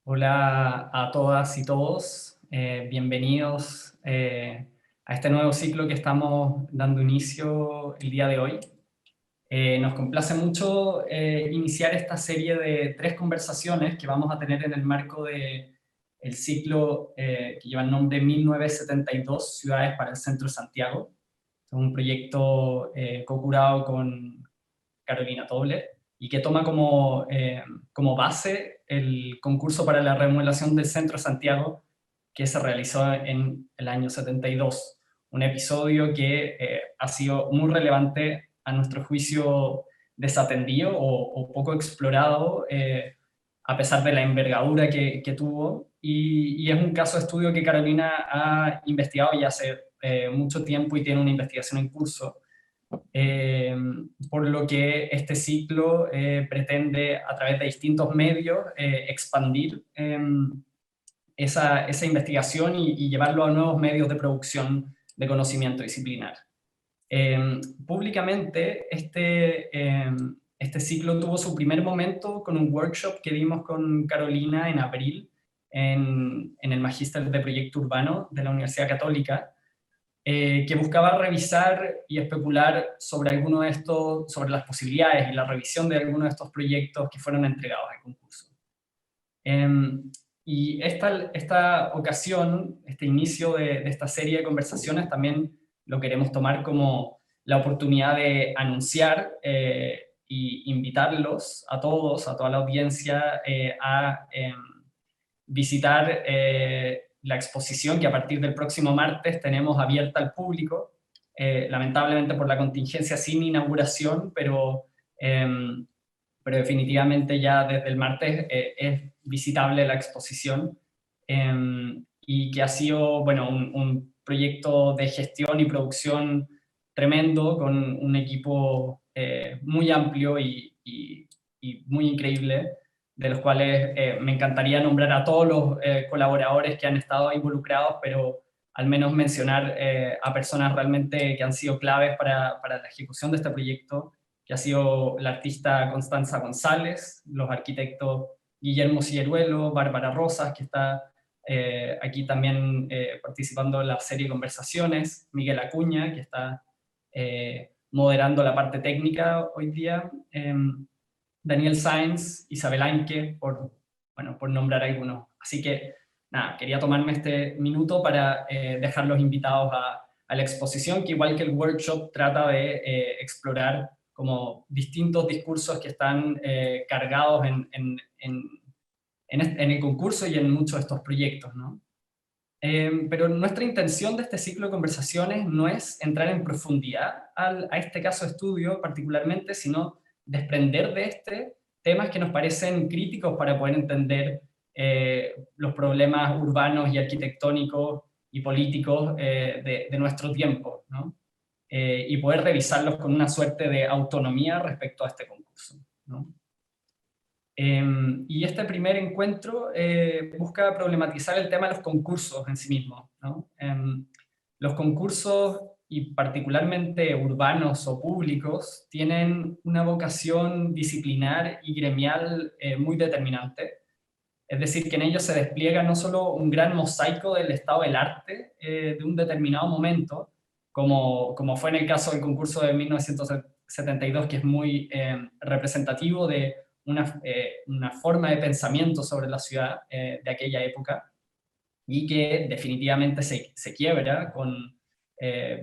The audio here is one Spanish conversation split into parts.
Hola a todas y todos, bienvenidos a este nuevo ciclo que estamos dando inicio el día de hoy. Nos complace mucho iniciar esta serie de 3 conversaciones que vamos a tener en el marco del ciclo que lleva el nombre 1972 Ciudades para el Centro de Santiago. Es un proyecto co-curado con Carolina Tobler, y que toma como base el concurso para la remodelación del Centro de Santiago que se realizó en el año 72. Un episodio que ha sido muy relevante a nuestro juicio, desatendido o poco explorado, a pesar de la envergadura que tuvo, y es un caso de estudio que Carolina ha investigado ya hace mucho tiempo y tiene una investigación en curso. Eh, por lo que este ciclo pretende, a través de distintos medios, expandir esa investigación y llevarlo a nuevos medios de producción de conocimiento disciplinar. Públicamente, este ciclo tuvo su primer momento con un workshop que dimos con Carolina en abril en el Magíster de Proyecto Urbano de la Universidad Católica, que buscaba revisar y especular sobre algunos de estos, sobre las posibilidades y la revisión de algunos de estos proyectos que fueron entregados al concurso. Y esta ocasión, este inicio de esta serie de conversaciones, también lo queremos tomar como la oportunidad de anunciar y invitarlos a todos, a toda la audiencia, a visitar la exposición que a partir del próximo martes tenemos abierta al público, lamentablemente por la contingencia sin inauguración, pero definitivamente ya desde el martes es visitable la exposición, y que ha sido, bueno, un proyecto de gestión y producción tremendo, con un equipo muy amplio y muy increíble, de los cuales me encantaría nombrar a todos los colaboradores que han estado involucrados, pero al menos mencionar a personas realmente que han sido claves para la ejecución de este proyecto, que ha sido la artista Constanza González, los arquitectos Guillermo Cilleruelo, Bárbara Rosas, que está aquí también participando en la serie de conversaciones, Miguel Acuña, que está moderando la parte técnica hoy día, Daniel Sáenz, Isabel Anque, bueno, por nombrar algunos. Así que, nada, quería tomarme este minuto para dejarlos invitados a la exposición, que igual que el workshop trata de explorar como distintos discursos que están cargados en el concurso y en muchos de estos proyectos, ¿no? Pero nuestra intención de este ciclo de conversaciones no es entrar en profundidad a este caso de estudio particularmente, sino desprender de temas que nos parecen críticos para poder entender los problemas urbanos y arquitectónicos y políticos de nuestro tiempo, ¿no? Y poder revisarlos con una suerte de autonomía respecto a este concurso, ¿no? Y este primer encuentro busca problematizar el tema de los concursos en sí mismos, ¿no? Los concursos, y particularmente urbanos o públicos, tienen una vocación disciplinar y gremial muy determinante. Es decir, que en ellos se despliega no solo un gran mosaico del estado del arte de un determinado momento, como fue en el caso del concurso de 1972, que es muy representativo de una forma de pensamiento sobre la ciudad de aquella época, y que definitivamente se quiebra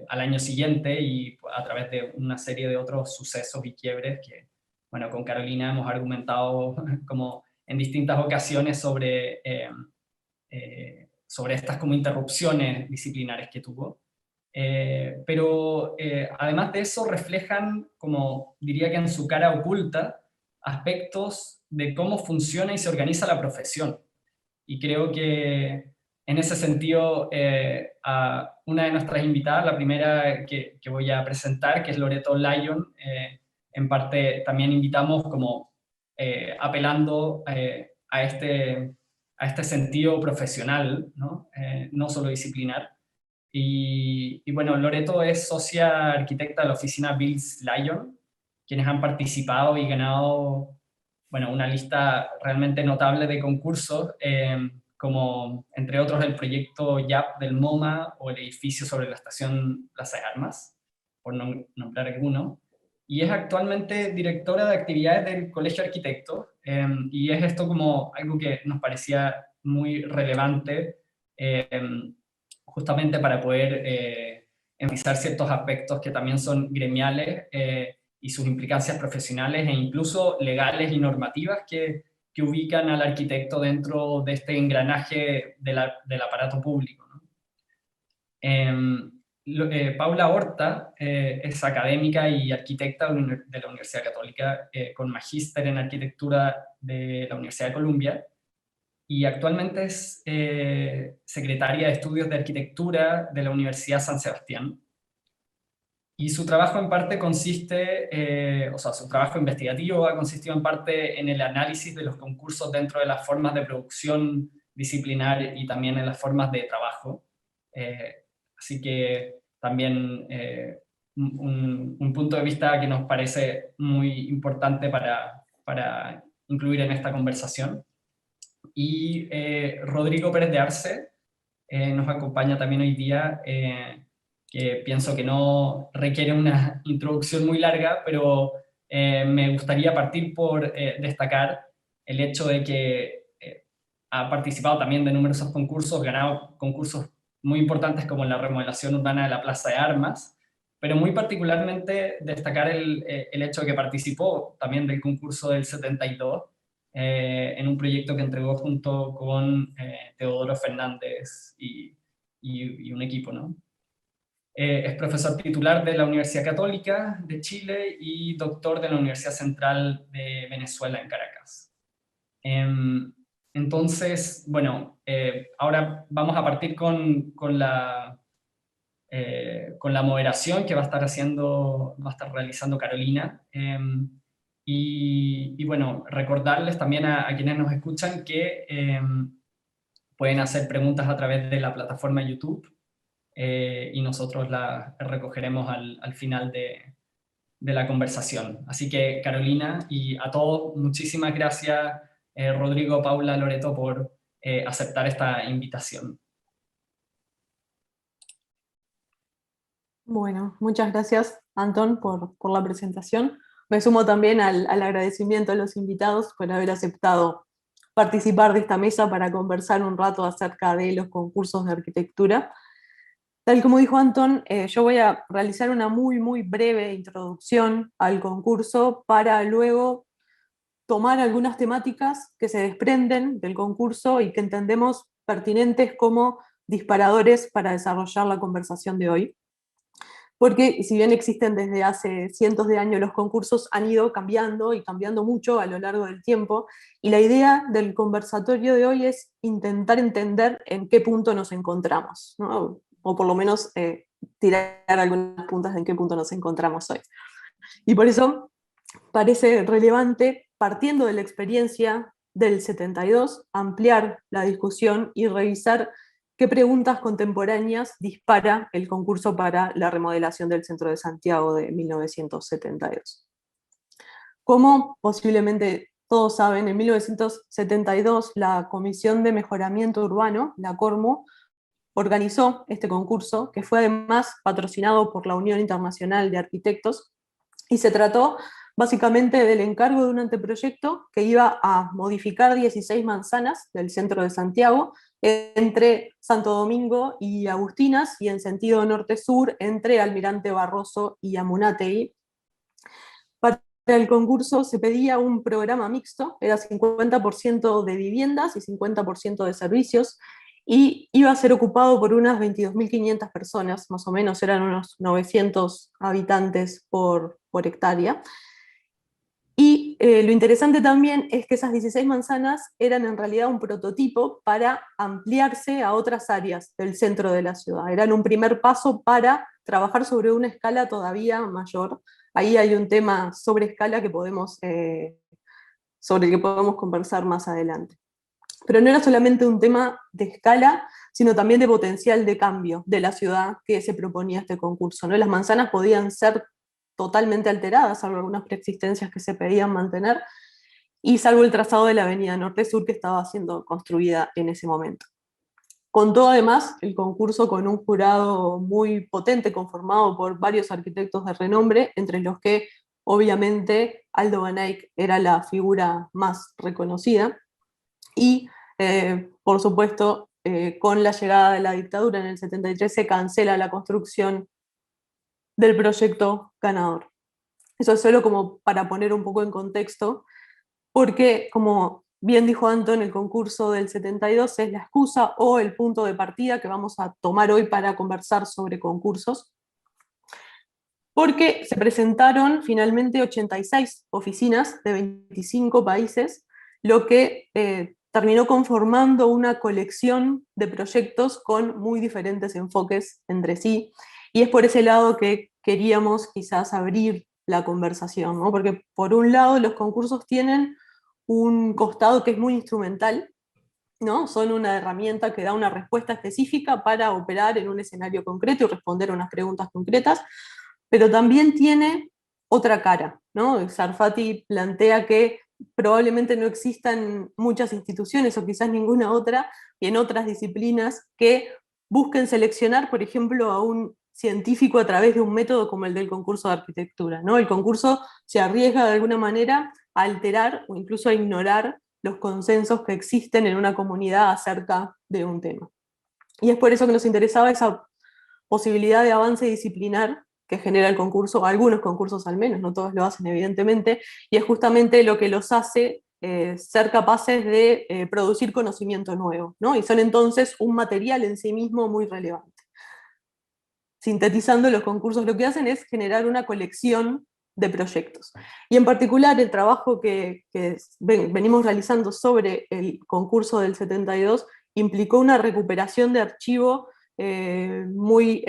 al año siguiente y a través de una serie de otros sucesos y quiebres que, bueno, con Carolina hemos argumentado como en distintas ocasiones sobre estas como interrupciones disciplinares que tuvo. Pero además de eso reflejan, como diría que en su cara oculta, aspectos de cómo funciona y se organiza la profesión. Y creo que en ese sentido, a una de nuestras invitadas, la primera que voy a presentar, que es Loreto Lyon, en parte también invitamos como apelando a este sentido profesional, ¿no? No solo disciplinar. Y bueno, Loreto es socia arquitecta de la oficina Bills Lyon, quienes han participado y ganado bueno, una lista realmente notable de concursos, como entre otros el proyecto YAP del MoMA o el edificio sobre la estación Plaza de Armas, por nombrar alguno. Y es actualmente directora de actividades del Colegio de Arquitectos, y es esto como algo que nos parecía muy relevante, justamente para poder enfatizar ciertos aspectos que también son gremiales, y sus implicancias profesionales e incluso legales y normativas que ubican al arquitecto dentro de este engranaje del aparato público, ¿no? Paula Horta es académica y arquitecta de la Universidad Católica, con magíster en arquitectura de la Universidad de Columbia, y actualmente es secretaria de Estudios de Arquitectura de la Universidad San Sebastián. Y su trabajo en parte consiste, o sea, su trabajo investigativo ha consistido en parte en el análisis de los concursos dentro de las formas de producción disciplinar y también en las formas de trabajo. Así que también un punto de vista que nos parece muy importante para incluir en esta conversación. Y Rodrigo Pérez de Arce nos acompaña también hoy día, que pienso que no requiere una introducción muy larga, pero me gustaría partir por destacar el hecho de que ha participado también de numerosos concursos, ganado concursos muy importantes como la remodelación urbana de la Plaza de Armas, pero muy particularmente destacar el hecho de que participó también del concurso del 72, en un proyecto que entregó junto con Teodoro Fernández y un equipo, ¿no? Es profesor titular de la Universidad Católica de Chile y doctor de la Universidad Central de Venezuela en Caracas. Entonces, bueno, ahora vamos a partir con la moderación que va a estar realizando Carolina. Y bueno, recordarles también a quienes nos escuchan que pueden hacer preguntas a través de la plataforma YouTube, y nosotros las recogeremos al final de la conversación. Así que Carolina, y a todos, muchísimas gracias, Rodrigo, Paula, Loreto, por aceptar esta invitación. Bueno, muchas gracias, Antón, por la presentación. Me sumo también al agradecimiento a los invitados por haber aceptado participar de esta mesa para conversar un rato acerca de los concursos de arquitectura. Tal como dijo Antón, yo voy a realizar una muy breve introducción al concurso para luego tomar algunas temáticas que se desprenden del concurso y que entendemos pertinentes como disparadores para desarrollar la conversación de hoy. Porque si bien existen desde hace cientos de años, los concursos han ido cambiando y cambiando mucho a lo largo del tiempo, y la idea del conversatorio de hoy es intentar entender en qué punto nos encontramos, ¿no? O por lo menos tirar algunas puntas de en qué punto nos encontramos hoy. Y por eso parece relevante, partiendo de la experiencia del 72, ampliar la discusión y revisar qué preguntas contemporáneas dispara el concurso para la remodelación del centro de Santiago de 1972. Como posiblemente todos saben, en 1972 la Comisión de Mejoramiento Urbano, la CORMU, organizó este concurso, que fue además patrocinado por la Unión Internacional de Arquitectos, y se trató básicamente del encargo de un anteproyecto que iba a modificar 16 manzanas del centro de Santiago, entre Santo Domingo y Agustinas, y en sentido norte-sur entre Almirante Barroso y Amunátegui. Para el concurso se pedía un programa mixto, era 50% de viviendas y 50% de servicios, y iba a ser ocupado por unas 22.500 personas, más o menos eran unos 900 habitantes por hectárea. Y lo interesante también es que esas 16 manzanas eran en realidad un prototipo para ampliarse a otras áreas del centro de la ciudad. Eran un primer paso para trabajar sobre una escala todavía mayor. Ahí hay un tema sobre escala que sobre el que podemos conversar más adelante. Pero no era solamente un tema de escala, sino también de potencial de cambio de la ciudad que se proponía este concurso, ¿no? Las manzanas podían ser totalmente alteradas, salvo algunas preexistencias que se pedían mantener, y salvo el trazado de la avenida Norte-Sur que estaba siendo construida en ese momento. Contó además el concurso con un jurado muy potente conformado por varios arquitectos de renombre, entre los que obviamente Aldo Van Eyck era la figura más reconocida, y por supuesto con la llegada de la dictadura en el 73 se cancela la construcción del proyecto ganador. Eso es solo como para poner un poco en contexto, porque como bien dijo Anton, el concurso del 72 es la excusa o el punto de partida que vamos a tomar hoy para conversar sobre concursos, porque se presentaron finalmente 86 oficinas de 25 países, lo que terminó conformando una colección de proyectos con muy diferentes enfoques entre sí, y es por ese lado que queríamos quizás abrir la conversación, ¿no? Porque por un lado los concursos tienen un costado que es muy instrumental, ¿no? Son una herramienta que da una respuesta específica para operar en un escenario concreto y responder a unas preguntas concretas, pero también tiene otra cara, ¿no? Sarfati plantea que probablemente no existan muchas instituciones o quizás ninguna otra y en otras disciplinas que busquen seleccionar, por ejemplo, a un científico a través de un método como el del concurso de arquitectura, ¿no? El concurso se arriesga de alguna manera a alterar o incluso a ignorar los consensos que existen en una comunidad acerca de un tema. Y es por eso que nos interesaba esa posibilidad de avance disciplinar que genera el concurso, algunos concursos al menos, no todos lo hacen evidentemente, y es justamente lo que los hace ser capaces de producir conocimiento nuevo, ¿no? Y son entonces un material en sí mismo muy relevante. Sintetizando, los concursos lo que hacen es generar una colección de proyectos. Y en particular el trabajo que venimos realizando sobre el concurso del 72 implicó una recuperación de archivo muy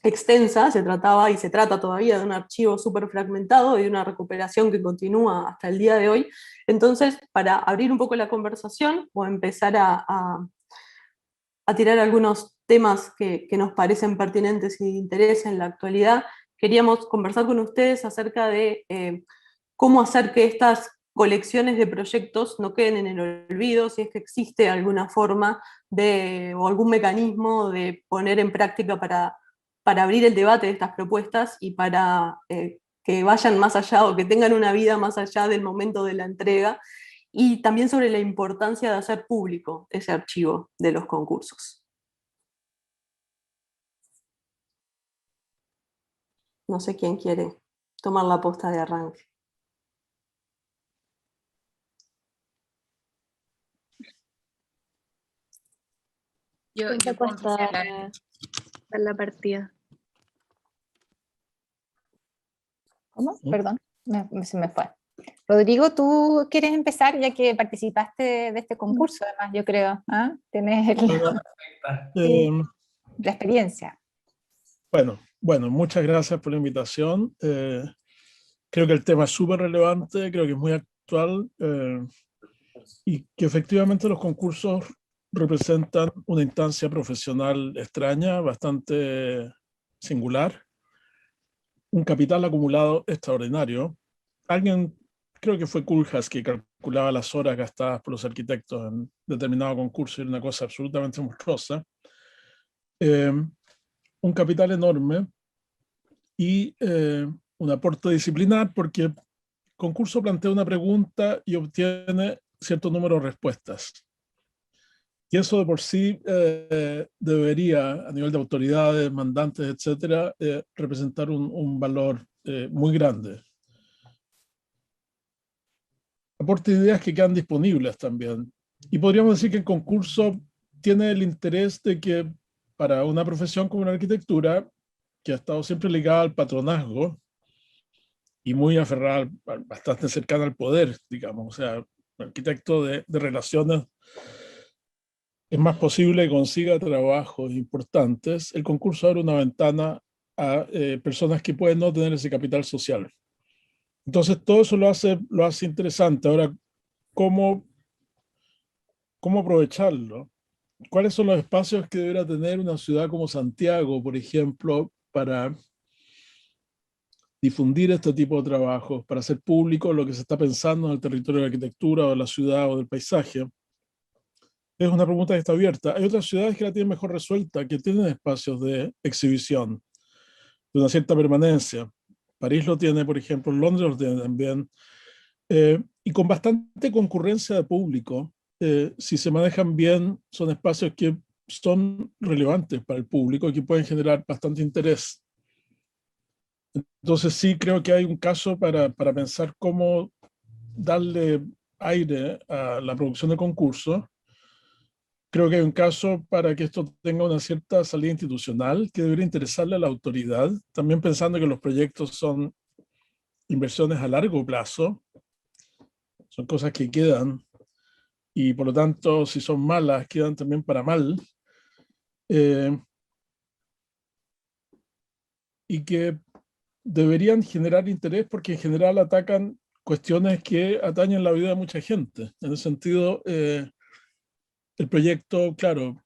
extensa. Se trataba y se trata todavía de un archivo súper fragmentado y de una recuperación que continúa hasta el día de hoy. Entonces, para abrir un poco la conversación o empezar a tirar algunos temas que nos parecen pertinentes y de interés en la actualidad, queríamos conversar con ustedes acerca de cómo hacer que estas colecciones de proyectos no queden en el olvido, si es que existe alguna forma o algún mecanismo de poner en práctica para abrir el debate de estas propuestas y para que vayan más allá o que tengan una vida más allá del momento de la entrega, y también sobre la importancia de hacer público ese archivo de los concursos. No sé quién quiere tomar la posta de arranque. Yo puedo empezar la partida. ¿Cómo? Perdón, se me fue. Rodrigo, ¿tú quieres empezar ya que participaste de este concurso? Además, yo creo, ¿ah? Tienes la experiencia. Bueno, muchas gracias por la invitación. Creo que el tema es súper relevante, creo que es muy actual y que efectivamente los concursos representan una instancia profesional extraña, bastante singular, un capital acumulado extraordinario. Alguien, creo que fue Koolhaas, que calculaba las horas gastadas por los arquitectos en determinado concurso, y era una cosa absolutamente monstruosa. Un capital enorme y un aporte disciplinar, porque el concurso plantea una pregunta y obtiene cierto número de respuestas. Y eso de por sí debería, a nivel de autoridades, mandantes, etcétera, representar un valor muy grande. Aporte de ideas que quedan disponibles también. Y podríamos decir que el concurso tiene el interés de que para una profesión como la arquitectura, que ha estado siempre ligada al patronazgo y muy aferrada, bastante cercana al poder, digamos, o sea, un arquitecto de relaciones, es más posible que consiga trabajos importantes. El concurso abre una ventana a personas que pueden no tener ese capital social. Entonces, todo eso lo hace interesante. Ahora, ¿cómo aprovecharlo? ¿Cuáles son los espacios que deberá tener una ciudad como Santiago, por ejemplo, para difundir este tipo de trabajos, para hacer público lo que se está pensando en el territorio de la arquitectura o de la ciudad o del paisaje. Es una pregunta que está abierta. Hay otras ciudades que la tienen mejor resuelta, que tienen espacios de exhibición, de una cierta permanencia. París lo tiene, por ejemplo, Londres lo tiene también, y con bastante concurrencia de público. Si se manejan bien, son espacios que son relevantes para el público y que pueden generar bastante interés. Entonces sí creo que hay un caso para pensar cómo darle aire a la producción de concursos. Creo que hay un caso para que esto tenga una cierta salida institucional que debería interesarle a la autoridad, también pensando que los proyectos son inversiones a largo plazo, son cosas que quedan y por lo tanto si son malas quedan también para mal, y que deberían generar interés porque en general atacan cuestiones que atañen la vida de mucha gente. En ese sentido, el proyecto, claro,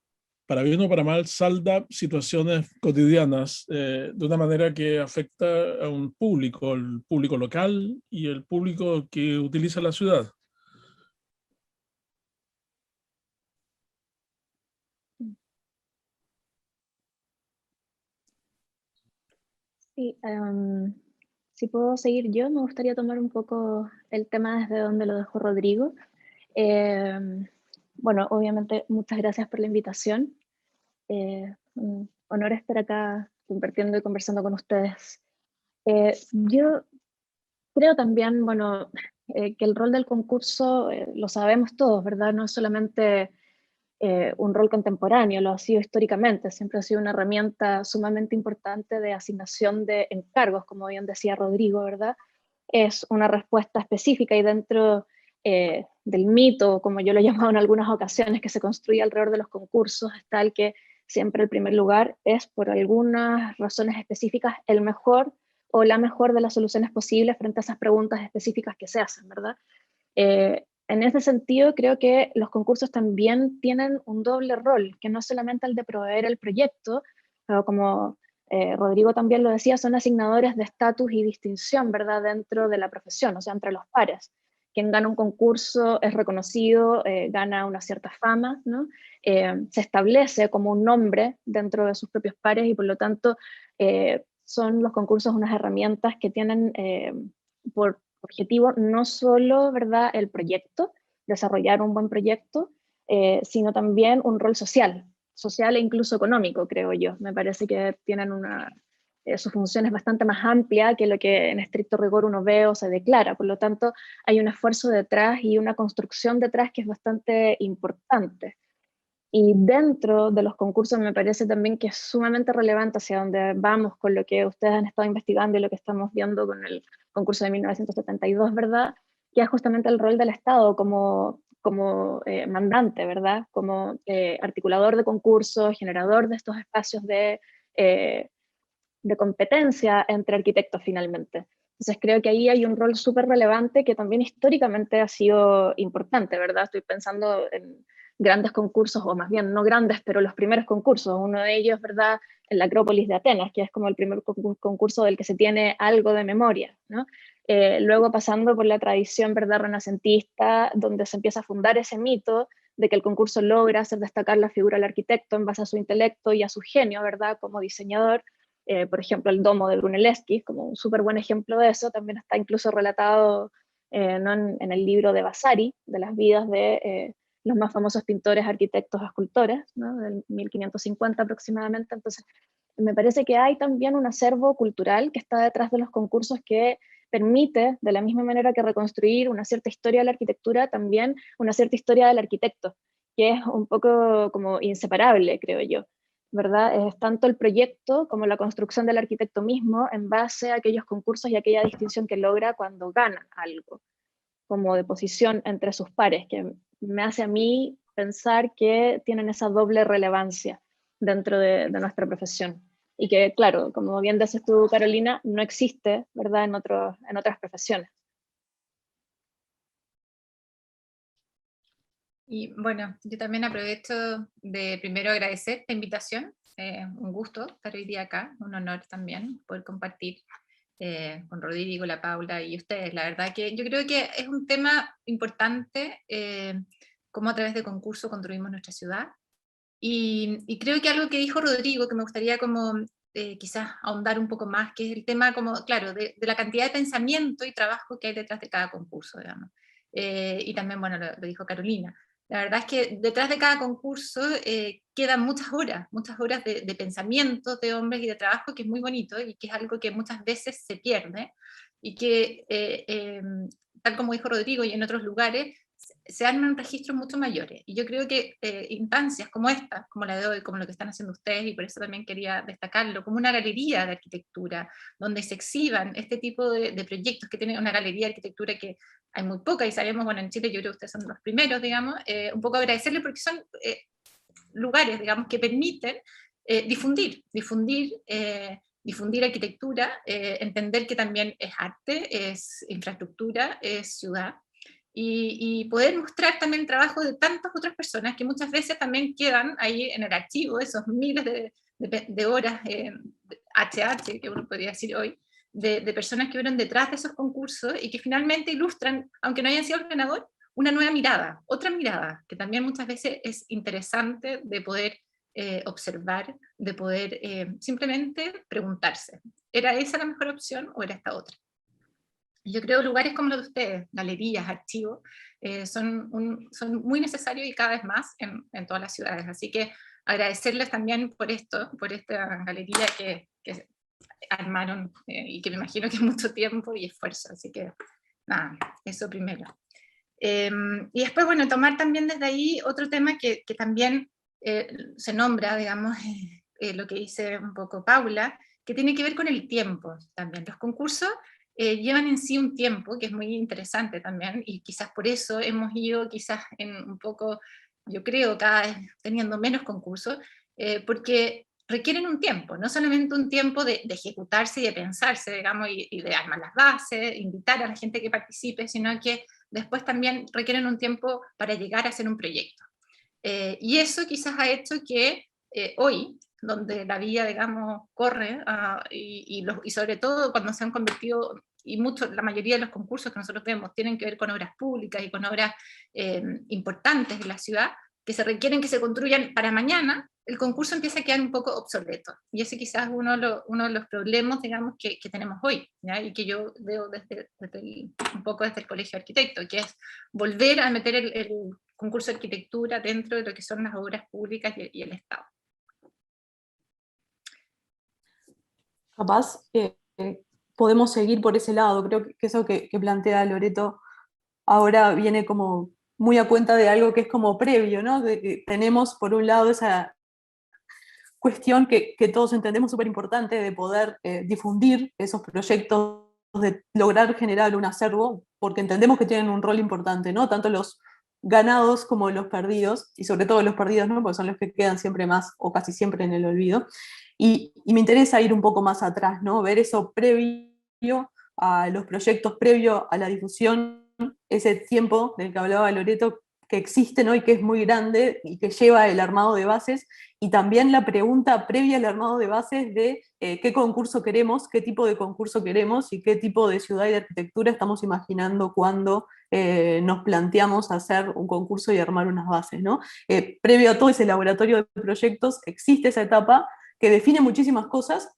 para bien o para mal, salda situaciones cotidianas de una manera que afecta a un público, el público local y el público que utiliza la ciudad. Sí, si puedo seguir yo, me gustaría tomar un poco el tema desde donde lo dejó Rodrigo. Bueno, obviamente, muchas gracias por la invitación. Un honor estar acá compartiendo y conversando con ustedes. Yo creo también, bueno, que el rol del concurso lo sabemos todos, ¿verdad? No es solamente un rol contemporáneo, lo ha sido históricamente, siempre ha sido una herramienta sumamente importante de asignación de encargos, como bien decía Rodrigo, ¿verdad? Es una respuesta específica y dentro del mito, como yo lo he llamado en algunas ocasiones, que se construye alrededor de los concursos, está el que siempre el primer lugar es, por algunas razones específicas, el mejor o la mejor de las soluciones posibles frente a esas preguntas específicas que se hacen, ¿verdad? En ese sentido, creo que los concursos también tienen un doble rol, que no es solamente el de proveer el proyecto, pero como Rodrigo también lo decía, son asignadores de estatus y distinción, ¿verdad?, dentro de la profesión, o sea, entre los pares. Quien gana un concurso es reconocido, gana una cierta fama, ¿no? Se establece como un nombre dentro de sus propios pares y por lo tanto son los concursos unas herramientas que tienen por objetivo no solo, ¿verdad?, el proyecto, desarrollar un buen proyecto, sino también un rol social e incluso económico, creo yo. Me parece que tienen su función es bastante más amplia que lo que en estricto rigor uno ve o se declara. Por lo tanto, hay un esfuerzo detrás y una construcción detrás que es bastante importante. Y dentro de los concursos me parece también que es sumamente relevante hacia dónde vamos con lo que ustedes han estado investigando y lo que estamos viendo con el concurso de 1972, ¿verdad? Que es justamente el rol del Estado como mandante, ¿verdad? Como articulador de concursos, generador de estos espacios de competencia entre arquitectos finalmente. Entonces creo que ahí hay un rol súper relevante que también históricamente ha sido importante, ¿verdad? Estoy pensando en grandes concursos, o más bien no grandes, pero los primeros concursos. Uno de ellos, ¿verdad?, en la Acrópolis de Atenas, que es como el primer concurso del que se tiene algo de memoria, ¿no? Luego pasando por la tradición, ¿verdad?, renacentista, donde se empieza a fundar ese mito de que el concurso logra hacer destacar la figura del arquitecto en base a su intelecto y a su genio, ¿verdad?, como diseñador. Por ejemplo, el domo de Brunelleschi, como un súper buen ejemplo de eso, también está incluso relatado ¿no? en el libro de Vasari, de las vidas de los más famosos pintores, arquitectos, escultores, ¿no? Del 1550 aproximadamente. Entonces, me parece que hay también un acervo cultural que está detrás de los concursos que permite, de la misma manera que reconstruir una cierta historia de la arquitectura, también una cierta historia del arquitecto, que es un poco como inseparable, creo yo, ¿verdad? Es tanto el proyecto como la construcción del arquitecto mismo en base a aquellos concursos y aquella distinción que logra cuando gana algo, como de posición entre sus pares, que me hace a mí pensar que tienen esa doble relevancia dentro de nuestra profesión. Y que, claro, como bien dices tú, Carolina, no existe, ¿verdad?, en otras profesiones. Y bueno, yo también aprovecho de primero agradecer la invitación, un gusto estar hoy día acá, un honor también poder compartir con Rodrigo, la Paula y ustedes. La verdad que yo creo que es un tema importante, cómo a través de concurso construimos nuestra ciudad. Y creo que algo que dijo Rodrigo, que me gustaría como quizás ahondar un poco más, que es el tema como, claro, de la cantidad de pensamiento y trabajo que hay detrás de cada concurso, digamos. Y también, bueno, lo dijo Carolina. La verdad es que detrás de cada concurso quedan muchas horas de pensamientos de hombres y de trabajo, que es muy bonito y que es algo que muchas veces se pierde y que, tal como dijo Rodrigo y en otros lugares, se arman registros mucho mayores. Y yo creo que instancias como esta, como la de hoy, como lo que están haciendo ustedes, y por eso también quería destacarlo, como una galería de arquitectura, donde se exhiban este tipo de proyectos que tienen una galería de arquitectura que hay muy poca, y sabemos, bueno, en Chile yo creo que ustedes son los primeros, digamos, un poco agradecerles porque son lugares, digamos, que permiten difundir arquitectura, entender que también es arte, es infraestructura, es ciudad, y poder mostrar también el trabajo de tantas otras personas que muchas veces también quedan ahí en el archivo, esos miles de horas HH, que uno podría decir hoy, de personas que vieron detrás de esos concursos y que finalmente ilustran, aunque no hayan sido el ganador, una nueva mirada, otra mirada, que también muchas veces es interesante de poder observar, de poder simplemente preguntarse, ¿era esa la mejor opción o era esta otra? Yo creo que lugares como los de ustedes, galerías, archivos, son muy necesarios y cada vez más en todas las ciudades. Así que agradecerles también por esto, por esta galería que armaron y que me imagino que es mucho tiempo y esfuerzo. Así que nada, eso primero. Y después, bueno, tomar también desde ahí otro tema que también se nombra, digamos, lo que dice un poco Paula, que tiene que ver con el tiempo también. Los concursos llevan en sí un tiempo que es muy interesante también, y quizás por eso hemos ido quizás en un poco, yo creo, cada vez teniendo menos concursos, porque requieren un tiempo, no solamente un tiempo de ejecutarse y de pensarse, digamos, y de armar las bases, invitar a la gente que participe, sino que después también requieren un tiempo para llegar a hacer un proyecto. Y eso quizás ha hecho que hoy, donde la vía, digamos, corre, y sobre todo cuando se han convertido, y la mayoría de los concursos que nosotros vemos tienen que ver con obras públicas y con obras importantes de la ciudad, que se requieren que se construyan para mañana, el concurso empieza a quedar un poco obsoleto. Y ese quizás es uno de los problemas, digamos, que tenemos hoy, ¿ya? Y que yo veo un poco desde el Colegio de Arquitectos, que es volver a meter el concurso de arquitectura dentro de lo que son las obras públicas y el Estado. Capaz podemos seguir por ese lado. Creo que eso que plantea Loreto ahora viene como muy a cuenta de algo que es como previo, ¿no? Que tenemos por un lado esa cuestión que todos entendemos súper importante de poder difundir esos proyectos, de lograr generar un acervo, porque entendemos que tienen un rol importante, ¿no? Tanto los ganados como los perdidos, y sobre todo los perdidos, ¿no? Porque son los que quedan siempre más o casi siempre en el olvido. Y me interesa ir un poco más atrás, ¿no? Ver eso previo a los proyectos, previo a la difusión, ese tiempo del que hablaba Loreto, que existe, ¿no? Y que es muy grande y que lleva el armado de bases, y también la pregunta previa al armado de bases de qué concurso queremos, qué tipo de concurso queremos y qué tipo de ciudad y de arquitectura estamos imaginando cuando nos planteamos hacer un concurso y armar unas bases, ¿no? Previo a todo ese laboratorio de proyectos existe esa etapa que define muchísimas cosas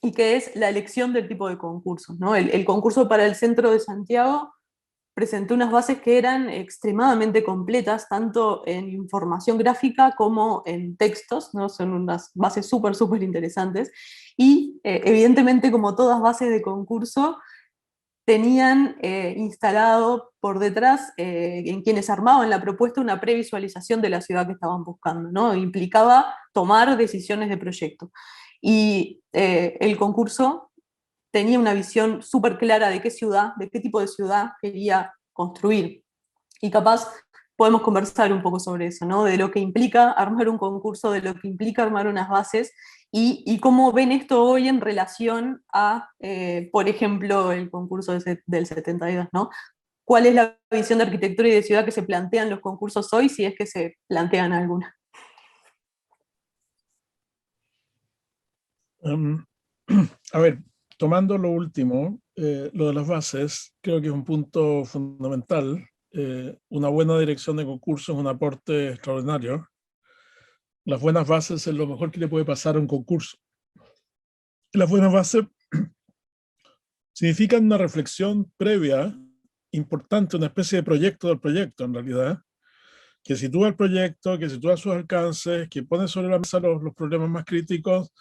y que es la elección del tipo de concursos, ¿no? El concurso para el centro de Santiago presentó unas bases que eran extremadamente completas, tanto en información gráfica como en textos, ¿no? Son unas bases súper, súper interesantes, y evidentemente, como todas bases de concurso, tenían instalado por detrás, en quienes armaban la propuesta, una previsualización de la ciudad que estaban buscando, ¿no? Implicaba tomar decisiones de proyecto. Y el concurso tenía una visión súper clara de qué ciudad, de qué tipo de ciudad quería construir. Y capaz podemos conversar un poco sobre eso, ¿no? De lo que implica armar un concurso, de lo que implica armar unas bases, y cómo ven esto hoy en relación a, por ejemplo, el concurso del 72, ¿no? ¿Cuál es la visión de arquitectura y de ciudad que se plantean los concursos hoy, si es que se plantean alguna? A ver, tomando lo último, lo de las bases, creo que es un punto fundamental. Una buena dirección de concurso es un aporte extraordinario. Las buenas bases es lo mejor que le puede pasar a un concurso. Las buenas bases significan una reflexión previa importante, una especie de proyecto del proyecto en realidad, que sitúa el proyecto, que sitúa sus alcances, que pone sobre la mesa los problemas más críticos,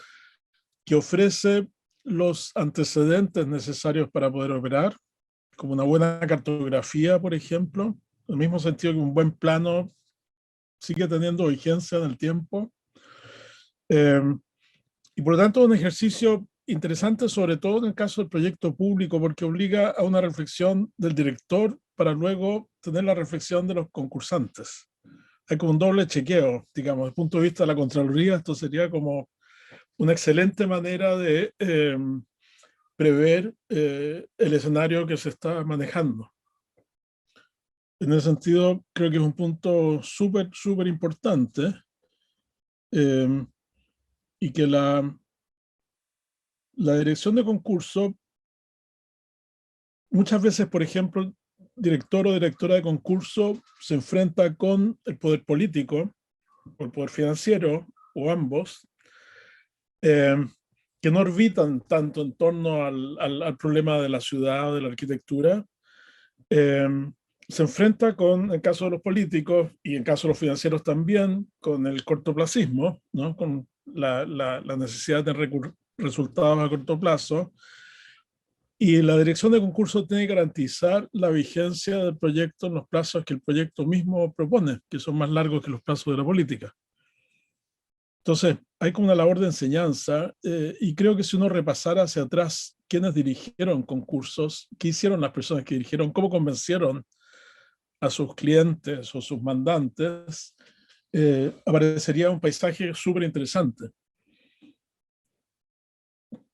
que ofrece los antecedentes necesarios para poder operar, como una buena cartografía, por ejemplo, en el mismo sentido que un buen plano sigue teniendo vigencia en el tiempo. Y por lo tanto, un ejercicio interesante, sobre todo en el caso del proyecto público, porque obliga a una reflexión del director para luego tener la reflexión de los concursantes. Hay como un doble chequeo, digamos, desde el punto de vista de la Contraloría. Esto sería como una excelente manera de prever el escenario que se está manejando. En ese sentido, creo que es un punto súper importante, y que la dirección de concurso, muchas veces, por ejemplo, director o directora de concurso se enfrenta con el poder político o el poder financiero, o ambos, que no orbitan tanto en torno al problema de la ciudad o de la arquitectura. Se enfrenta con, en el caso de los políticos y en caso de los financieros también, con el cortoplacismo, ¿no? Con la necesidad de resultados a corto plazo. Y la dirección de concurso tiene que garantizar la vigencia del proyecto en los plazos que el proyecto mismo propone, que son más largos que los plazos de la política. Entonces, hay como una labor de enseñanza, y creo que si uno repasara hacia atrás quiénes dirigieron concursos, qué hicieron las personas que dirigieron, cómo convencieron a sus clientes o sus mandantes, aparecería un paisaje súper interesante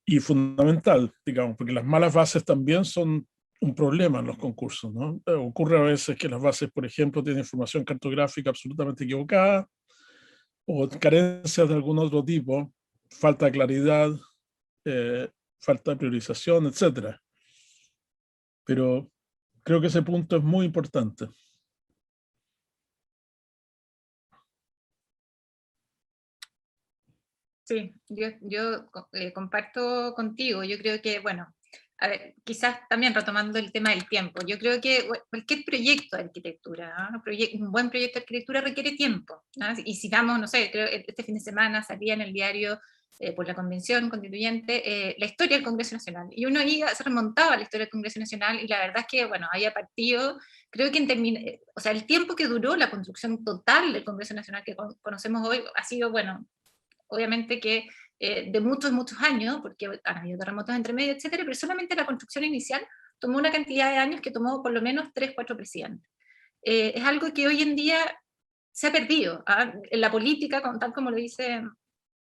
y fundamental, digamos, porque las malas bases también son un problema en los concursos, ¿no? Ocurre a veces que las bases, por ejemplo, tienen información cartográfica absolutamente equivocada, o carencias de algún otro tipo, falta de claridad, falta de priorización, etc. Pero creo que ese punto es muy importante. Sí, yo comparto contigo. Yo creo que, bueno, a ver, quizás también retomando el tema del tiempo, yo creo que cualquier proyecto de arquitectura, ¿no? Un buen proyecto de arquitectura requiere tiempo, ¿no? Y si vamos, no sé, creo que este fin de semana salía en el diario por la Convención Constituyente la historia del Congreso Nacional, y uno se remontaba a la historia del Congreso Nacional, y la verdad es que, bueno, había partido, creo que o sea, el tiempo que duró la construcción total del Congreso Nacional que conocemos hoy ha sido, bueno, obviamente que de muchos años, porque han habido terremotos entre medio, etcétera, pero solamente la construcción inicial tomó una cantidad de años que tomó por lo menos 3-4 presidentes. Es algo que hoy en día se ha perdido, ¿ah? En la política, tal como lo dice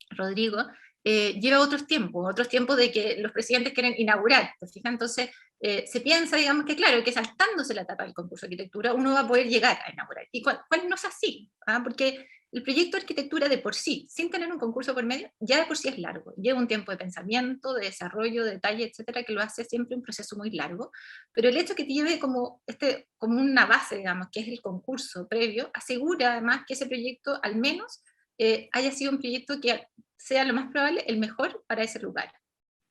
Rodrigo, lleva otros tiempos de que los presidentes quieren inaugurar, ¿te fijas? Entonces se piensa, digamos, que claro, que saltándose la etapa del concurso de arquitectura uno va a poder llegar a inaugurar, y cuál no es así, ¿ah? Porque el proyecto de arquitectura de por sí, sin tener un concurso por medio, ya de por sí es largo, lleva un tiempo de pensamiento, de desarrollo, de detalle, etcétera, que lo hace siempre un proceso muy largo, pero el hecho que te lleve como una base, digamos, que es el concurso previo, asegura además que ese proyecto al menos haya sido un proyecto que sea lo más probable el mejor para ese lugar.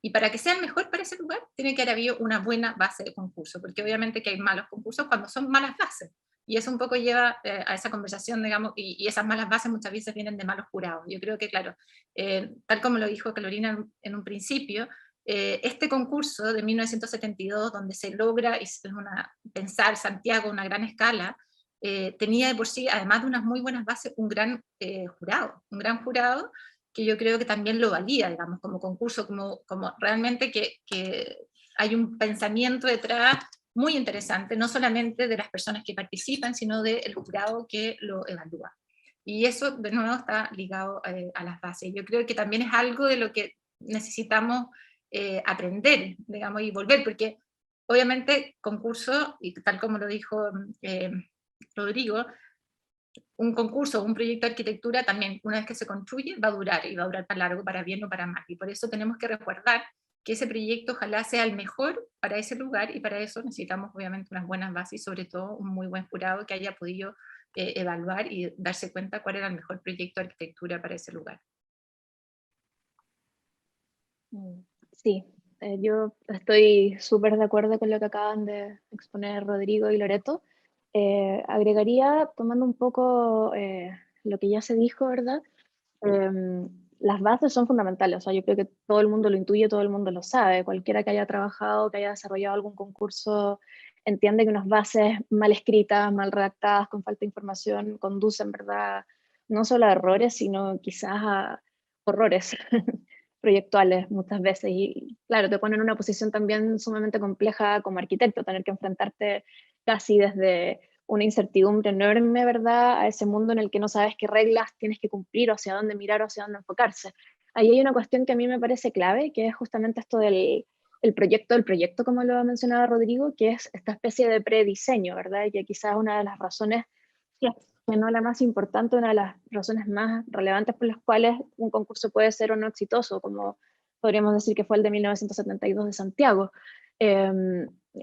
Y para que sea el mejor para ese lugar, tiene que haber habido una buena base de concurso, porque obviamente que hay malos concursos cuando son malas bases. Y eso un poco lleva a esa conversación, digamos, y esas malas bases muchas veces vienen de malos jurados. Yo creo que, claro, tal como lo dijo Carolina en un principio, este concurso de 1972, donde se logra pensar Santiago a una gran escala, tenía de por sí, además de unas muy buenas bases, un gran jurado, que yo creo que también lo valía, digamos, como concurso, como realmente que hay un pensamiento detrás muy interesante, no solamente de las personas que participan, sino del jurado que lo evalúa. Y eso, de nuevo, está ligado a las bases. Yo creo que también es algo de lo que necesitamos aprender, digamos, y volver, porque obviamente concurso, y tal como lo dijo Rodrigo, un concurso, un proyecto de arquitectura también, una vez que se construye, va a durar, y va a durar para largo, para bien o para mal. Y por eso tenemos que recordar que ese proyecto ojalá sea el mejor para ese lugar, y para eso necesitamos obviamente unas buenas bases y sobre todo un muy buen jurado que haya podido evaluar y darse cuenta cuál era el mejor proyecto de arquitectura para ese lugar. Sí, yo estoy súper de acuerdo con lo que acaban de exponer Rodrigo y Loreto. Agregaría, tomando un poco lo que ya se dijo, ¿verdad? Las bases son fundamentales, o sea, yo creo que todo el mundo lo intuye, todo el mundo lo sabe. Cualquiera que haya trabajado, que haya desarrollado algún concurso, entiende que unas bases mal escritas, mal redactadas, con falta de información, conducen, ¿verdad? No solo a errores, sino quizás a horrores proyectuales muchas veces. Y claro, te ponen en una posición también sumamente compleja como arquitecto, tener que enfrentarte casi desde una incertidumbre enorme, ¿verdad?, a ese mundo en el que no sabes qué reglas tienes que cumplir o hacia dónde mirar o hacia dónde enfocarse. Ahí hay una cuestión que a mí me parece clave, que es justamente esto del proyecto, como lo ha mencionado Rodrigo, que es esta especie de prediseño, ¿verdad? Y que quizás una de las razones, si es que no la más importante, una de las razones más relevantes por las cuales un concurso puede ser o no exitoso, como podríamos decir que fue el de 1972 de Santiago.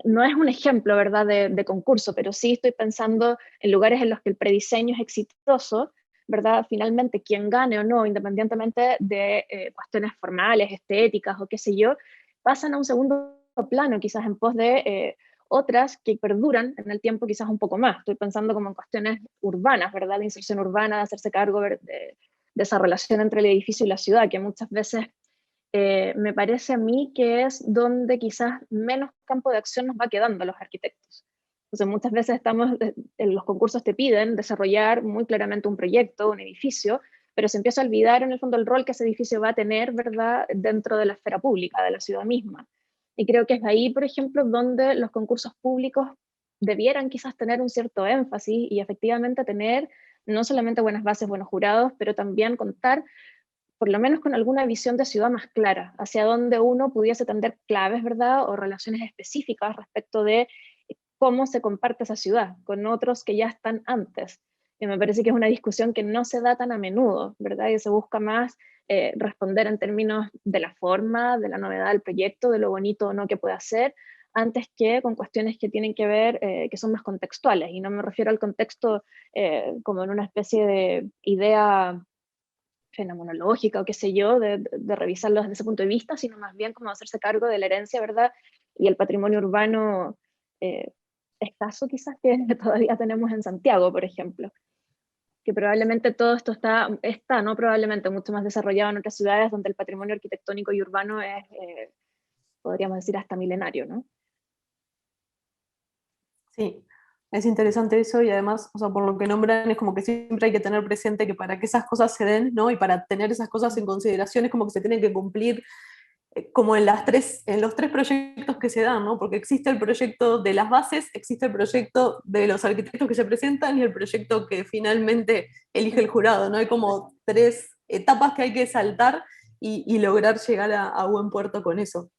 No es un ejemplo, ¿verdad?, de concurso, pero sí estoy pensando en lugares en los que el prediseño es exitoso, ¿verdad? Finalmente, quien gane o no, independientemente de cuestiones formales, estéticas o qué sé yo, pasan a un segundo plano, quizás en pos de otras que perduran en el tiempo quizás un poco más. Estoy pensando como en cuestiones urbanas, ¿verdad? La inserción urbana, de hacerse cargo de esa relación entre el edificio y la ciudad, que muchas veces me parece a mí que es donde quizás menos campo de acción nos va quedando a los arquitectos. Entonces muchas veces en los concursos te piden desarrollar muy claramente un proyecto, un edificio, pero se empieza a olvidar en el fondo el rol que ese edificio va a tener, ¿verdad?, dentro de la esfera pública, de la ciudad misma. Y creo que es ahí, por ejemplo, donde los concursos públicos debieran quizás tener un cierto énfasis y efectivamente tener no solamente buenas bases, buenos jurados, pero también contar por lo menos con alguna visión de ciudad más clara, hacia donde uno pudiese tender claves, ¿verdad?, o relaciones específicas respecto de cómo se comparte esa ciudad con otros que ya están antes. Y me parece que es una discusión que no se da tan a menudo, ¿verdad? Y se busca más responder en términos de la forma, de la novedad del proyecto, de lo bonito o no que puede hacer, antes que con cuestiones que tienen que ver, que son más contextuales. Y no me refiero al contexto como en una especie de idea fenomenológica o qué sé yo, de revisarlo desde ese punto de vista, sino más bien como hacerse cargo de la herencia, ¿verdad? Y el patrimonio urbano escaso quizás que todavía tenemos en Santiago, por ejemplo. Que probablemente todo esto está no probablemente, mucho más desarrollado en otras ciudades donde el patrimonio arquitectónico y urbano es, podríamos decir, hasta milenario, ¿no? Sí, es interesante eso y además, o sea, por lo que nombran, es como que siempre hay que tener presente que para que esas cosas se den, ¿no? Y para tener esas cosas en consideración es como que se tienen que cumplir como en los tres proyectos que se dan, ¿no? Porque existe el proyecto de las bases, existe el proyecto de los arquitectos que se presentan y el proyecto que finalmente elige el jurado, ¿no? Hay como tres etapas que hay que saltar y lograr llegar a buen puerto con eso.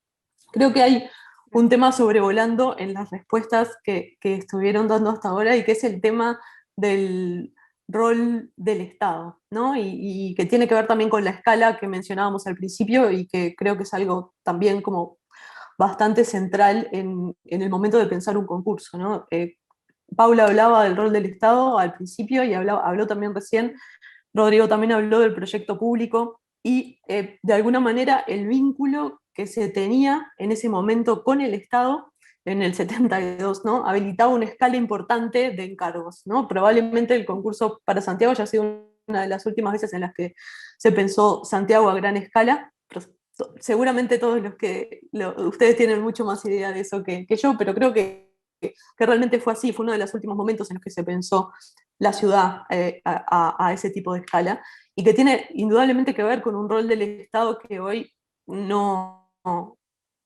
Creo que hay un tema sobrevolando en las respuestas que estuvieron dando hasta ahora y que es el tema del rol del Estado, ¿no? Y que tiene que ver también con la escala que mencionábamos al principio y que creo que es algo también como bastante central en el momento de pensar un concurso, ¿no? Paula hablaba del rol del Estado al principio y habló también recién, Rodrigo también habló del proyecto público y de alguna manera el vínculo que se tenía en ese momento con el Estado en el 72, ¿no? Habilitaba una escala importante de encargos, ¿no? Probablemente el concurso para Santiago haya sido una de las últimas veces en las que se pensó Santiago a gran escala, pero seguramente todos ustedes tienen mucho más idea de eso que yo, pero creo que realmente fue así, fue uno de los últimos momentos en los que se pensó la ciudad a ese tipo de escala, y que tiene indudablemente que ver con un rol del Estado que hoy no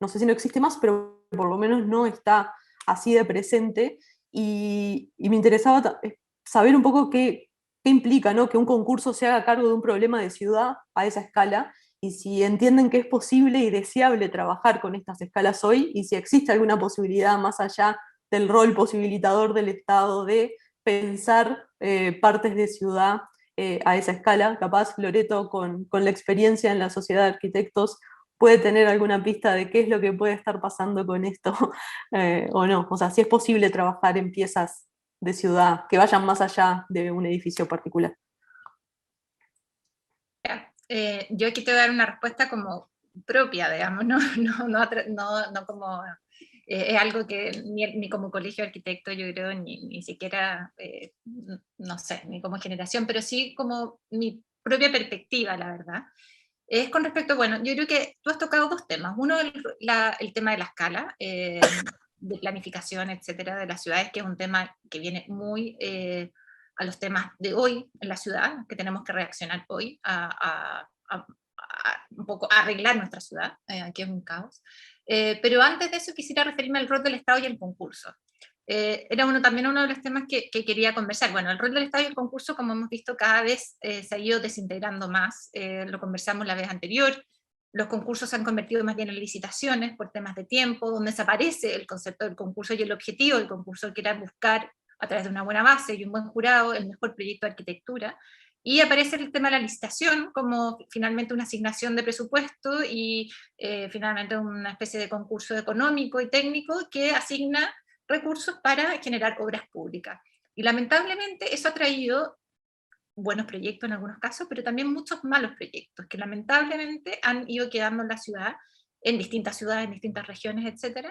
sé si no existe más, pero por lo menos no está así de presente, y me interesaba saber un poco qué implica, ¿no?, que un concurso se haga cargo de un problema de ciudad a esa escala, y si entienden que es posible y deseable trabajar con estas escalas hoy, y si existe alguna posibilidad más allá del rol posibilitador del Estado de pensar partes de ciudad a esa escala. Capaz Loreto con la experiencia en la sociedad de arquitectos puede tener alguna pista de qué es lo que puede estar pasando con esto o no. O sea, si es posible trabajar en piezas de ciudad que vayan más allá de un edificio particular. Yo aquí te voy a dar una respuesta como propia, digamos, no como... es algo que ni como colegio de arquitectos, yo creo, ni siquiera, no sé, ni como generación, pero sí como mi propia perspectiva, la verdad. Es con respecto, bueno, yo creo que tú has tocado dos temas. Uno, el tema de la escala, de planificación, etcétera, de las ciudades, que es un tema que viene muy a los temas de hoy en la ciudad, que tenemos que reaccionar hoy a un poco a arreglar nuestra ciudad, que es un caos. Pero antes de eso quisiera referirme al rol del Estado y el concurso. Era también uno de los temas que quería conversar. Bueno, el rol del Estado y el concurso, como hemos visto, cada vez se ha ido desintegrando más. Lo conversamos la vez anterior. Los concursos se han convertido más bien en licitaciones por temas de tiempo, donde desaparece el concepto del concurso y el objetivo del concurso, que era buscar, a través de una buena base y un buen jurado, el mejor proyecto de arquitectura. Y aparece el tema de la licitación como finalmente una asignación de presupuesto y finalmente una especie de concurso económico y técnico que asigna recursos para generar obras públicas. Y lamentablemente eso ha traído buenos proyectos en algunos casos, pero también muchos malos proyectos, que lamentablemente han ido quedando en la ciudad, en distintas ciudades, en distintas regiones, etc.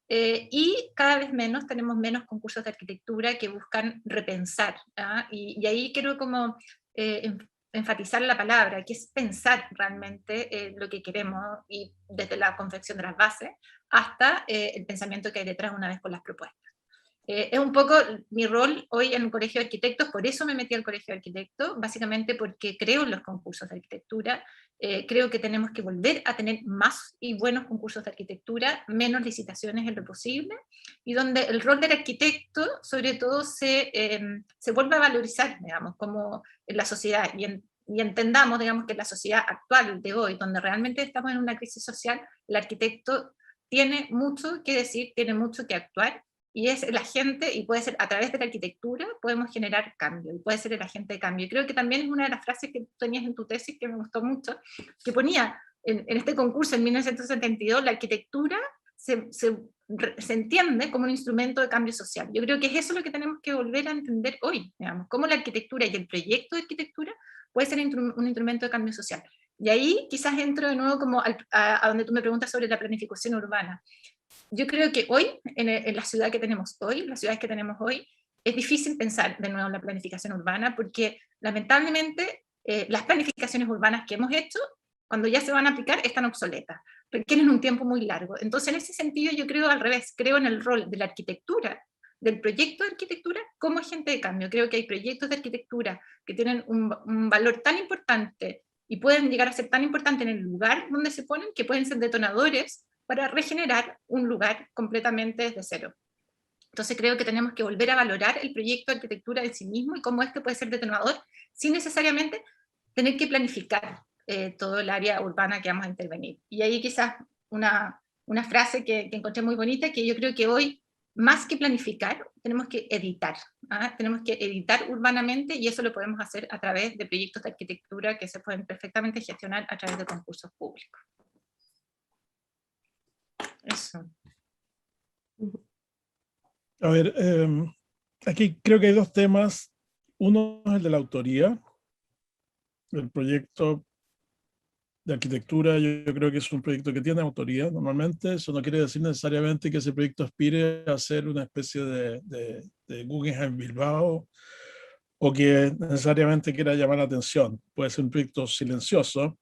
Y cada vez tenemos menos concursos de arquitectura que buscan repensar. Y ahí quiero como enfatizar la palabra, que es pensar realmente lo que queremos, y desde la confección de las bases hasta el pensamiento que hay detrás una vez con las propuestas. Es un poco mi rol hoy en un colegio de arquitectos, por eso me metí al colegio de arquitectos, básicamente porque creo en los concursos de arquitectura, creo que tenemos que volver a tener más y buenos concursos de arquitectura, menos licitaciones en lo posible, y donde el rol del arquitecto sobre todo se vuelve a valorizar, digamos, como en la sociedad, y entendamos, digamos, que en la sociedad actual de hoy, donde realmente estamos en una crisis social, el arquitecto tiene mucho que decir, tiene mucho que actuar, y es el agente, y puede ser a través de la arquitectura, podemos generar cambio, y puede ser el agente de cambio. Y creo que también es una de las frases que tenías en tu tesis que me gustó mucho, que ponía en este concurso en 1972, la arquitectura se entiende como un instrumento de cambio social. Yo creo que es eso lo que tenemos que volver a entender hoy, digamos, cómo la arquitectura y el proyecto de arquitectura puede ser un instrumento de cambio social. Y ahí quizás entro de nuevo como a donde tú me preguntas sobre la planificación urbana. Yo creo que hoy, en la ciudad que tenemos hoy, las ciudades que tenemos hoy, es difícil pensar de nuevo en la planificación urbana porque lamentablemente las planificaciones urbanas que hemos hecho, cuando ya se van a aplicar, están obsoletas, requieren un tiempo muy largo. Entonces, en ese sentido, yo creo al revés, creo en el rol de la arquitectura, del proyecto de arquitectura como agente de cambio. Creo que hay proyectos de arquitectura que tienen un valor tan importante y pueden llegar a ser tan importantes en el lugar donde se ponen, que pueden ser detonadores para regenerar un lugar completamente desde cero. Entonces creo que tenemos que volver a valorar el proyecto de arquitectura en sí mismo y cómo este puede ser detonador sin necesariamente tener que planificar todo el área urbana que vamos a intervenir. Y ahí quizás una frase que encontré muy bonita, que yo creo que hoy, más que planificar, tenemos que editar. Tenemos que editar urbanamente, y eso lo podemos hacer a través de proyectos de arquitectura que se pueden perfectamente gestionar a través de concursos públicos. Eso. A ver, aquí creo que hay dos temas. Uno es el de la autoría. El proyecto de arquitectura, yo creo que es un proyecto que tiene autoría normalmente. Eso no quiere decir necesariamente que ese proyecto aspire a ser una especie de Guggenheim Bilbao, o que necesariamente quiera llamar la atención. Puede ser un proyecto silencioso,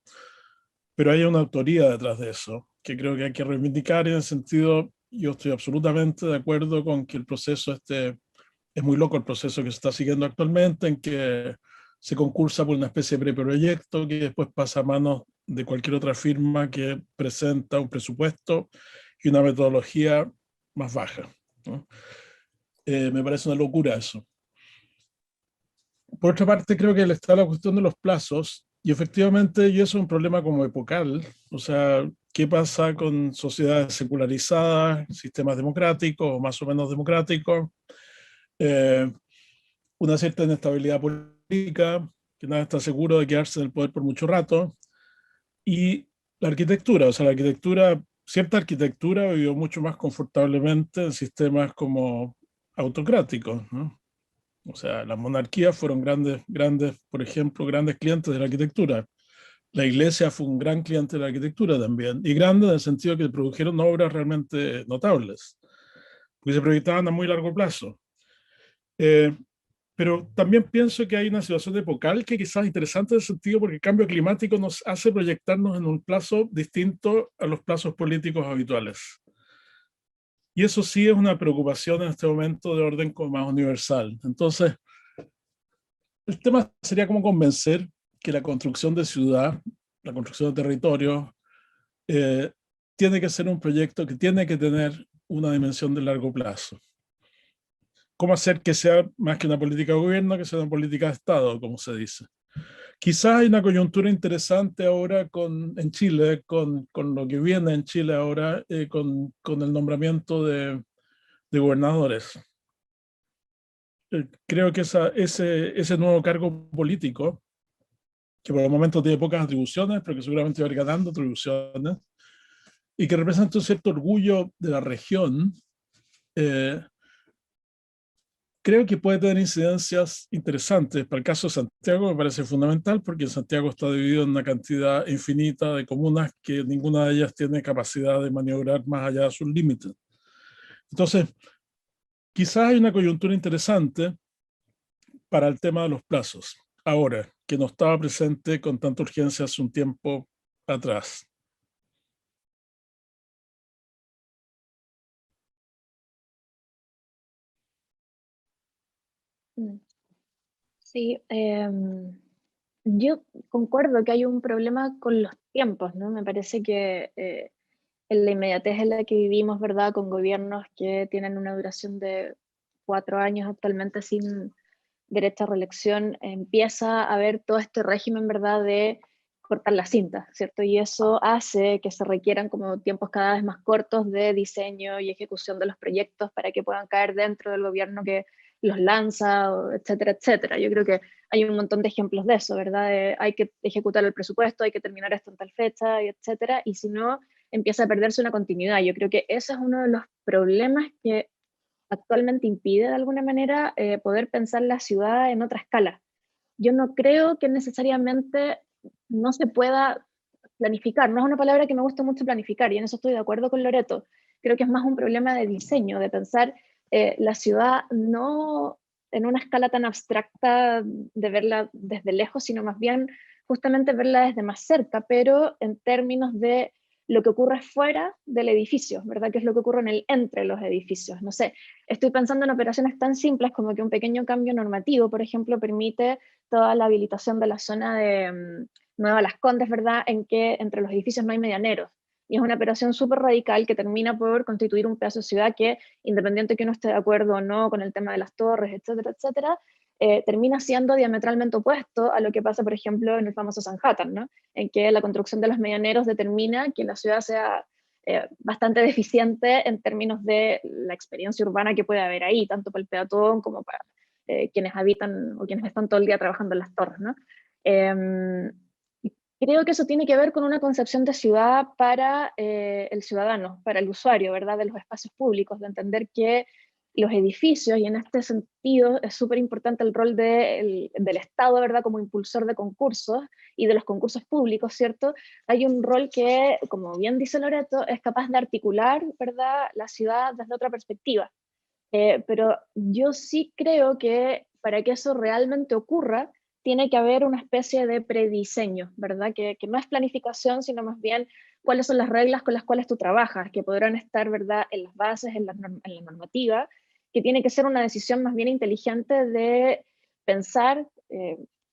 pero hay una autoría detrás de eso, que creo que hay que reivindicar. En el sentido, yo estoy absolutamente de acuerdo con que el proceso es muy loco, el proceso que se está siguiendo actualmente, en que se concursa por una especie de preproyecto que después pasa a manos de cualquier otra firma que presenta un presupuesto y una metodología más baja, ¿no? Me parece una locura eso. Por otra parte, creo que está la cuestión de los plazos, y efectivamente, y eso es un problema como epocal. O sea, ¿qué pasa con sociedades secularizadas, sistemas democráticos o más o menos democráticos? Una cierta inestabilidad política, que nada está seguro de quedarse en el poder por mucho rato, y la arquitectura, o sea, la arquitectura, cierta arquitectura vivió mucho más confortablemente en sistemas como autocráticos, ¿no? O sea, las monarquías fueron grandes, por ejemplo, grandes clientes de la arquitectura. La iglesia fue un gran cliente de la arquitectura también, y grande en el sentido que produjeron obras realmente notables, porque se proyectaban a muy largo plazo. Eh, pero también pienso que hay una situación epocal que quizás es interesante en el sentido porque el cambio climático nos hace proyectarnos en un plazo distinto a los plazos políticos habituales. Y eso sí es una preocupación en este momento de orden como más universal. Entonces, el tema sería cómo convencer que la construcción de ciudad, la construcción de territorio, eh, tiene que ser un proyecto que tiene que tener una dimensión de largo plazo. ¿Cómo hacer que sea más que una política de gobierno, que sea una política de Estado, como se dice? Quizás hay una coyuntura interesante ahora en Chile, con lo que viene en Chile ahora, con el nombramiento de gobernadores. Creo que ese nuevo cargo político, que por el momento tiene pocas atribuciones, pero que seguramente va a ir ganando atribuciones, y que representa un cierto orgullo de la región, creo que puede tener incidencias interesantes. Para el caso de Santiago me parece fundamental porque Santiago está dividido en una cantidad infinita de comunas que ninguna de ellas tiene capacidad de maniobrar más allá de sus límites. Entonces, quizás hay una coyuntura interesante para el tema de los plazos, ahora, que no estaba presente con tanta urgencia hace un tiempo atrás. Mm. Sí, yo concuerdo que hay un problema con los tiempos, ¿no? Me parece que en la inmediatez en la que vivimos, ¿verdad? Con gobiernos que tienen una duración de 4 años actualmente sin derecho a reelección, empieza a haber todo este régimen, ¿verdad? De cortar la cinta, ¿cierto? Y eso hace que se requieran como tiempos cada vez más cortos de diseño y ejecución de los proyectos para que puedan caer dentro del gobierno que los lanza, etcétera, etcétera. Yo creo que hay un montón de ejemplos de eso, ¿verdad? Hay que ejecutar el presupuesto, hay que terminar esto en tal fecha, etcétera, y si no, empieza a perderse una continuidad. Yo creo que ese es uno de los problemas que actualmente impide de alguna manera poder pensar la ciudad en otra escala. Yo no creo que necesariamente no se pueda planificar, no es una palabra que me gusta mucho planificar y en eso estoy de acuerdo con Loreto. Creo que es más un problema de diseño, de pensar la ciudad no en una escala tan abstracta de verla desde lejos, sino más bien justamente verla desde más cerca, pero en términos de lo que ocurre fuera del edificio, ¿verdad? ¿Qué es lo que ocurre entre los edificios? No sé, estoy pensando en operaciones tan simples como que un pequeño cambio normativo, por ejemplo, permite toda la habilitación de la zona de Nueva Las Condes, ¿verdad? En que entre los edificios no hay medianeros. Y es una operación súper radical que termina por constituir un pedazo de ciudad que, independiente que uno esté de acuerdo o no con el tema de las torres, etcétera, etcétera, termina siendo diametralmente opuesto a lo que pasa, por ejemplo, en el famoso Sanhattan, ¿no? En que la construcción de los medianeros determina que la ciudad sea bastante deficiente en términos de la experiencia urbana que puede haber ahí, tanto para el peatón como para quienes habitan o quienes están todo el día trabajando en las torres, ¿no? Eh, Creo que eso tiene que ver con una concepción de ciudad para el ciudadano, para el usuario, ¿verdad? De los espacios públicos, de entender que los edificios, y en este sentido es súper importante el rol del Estado, ¿verdad? Como impulsor de concursos y de los concursos públicos, ¿cierto? Hay un rol que, como bien dice Loreto, es capaz de articular, ¿verdad? La ciudad desde otra perspectiva. Pero yo sí creo que para que eso realmente ocurra, tiene que haber una especie de prediseño, ¿verdad? Que no es planificación, sino más bien cuáles son las reglas con las cuales tú trabajas, que podrán estar, ¿verdad?, en las bases, en la normativa, que tiene que ser una decisión más bien inteligente de pensar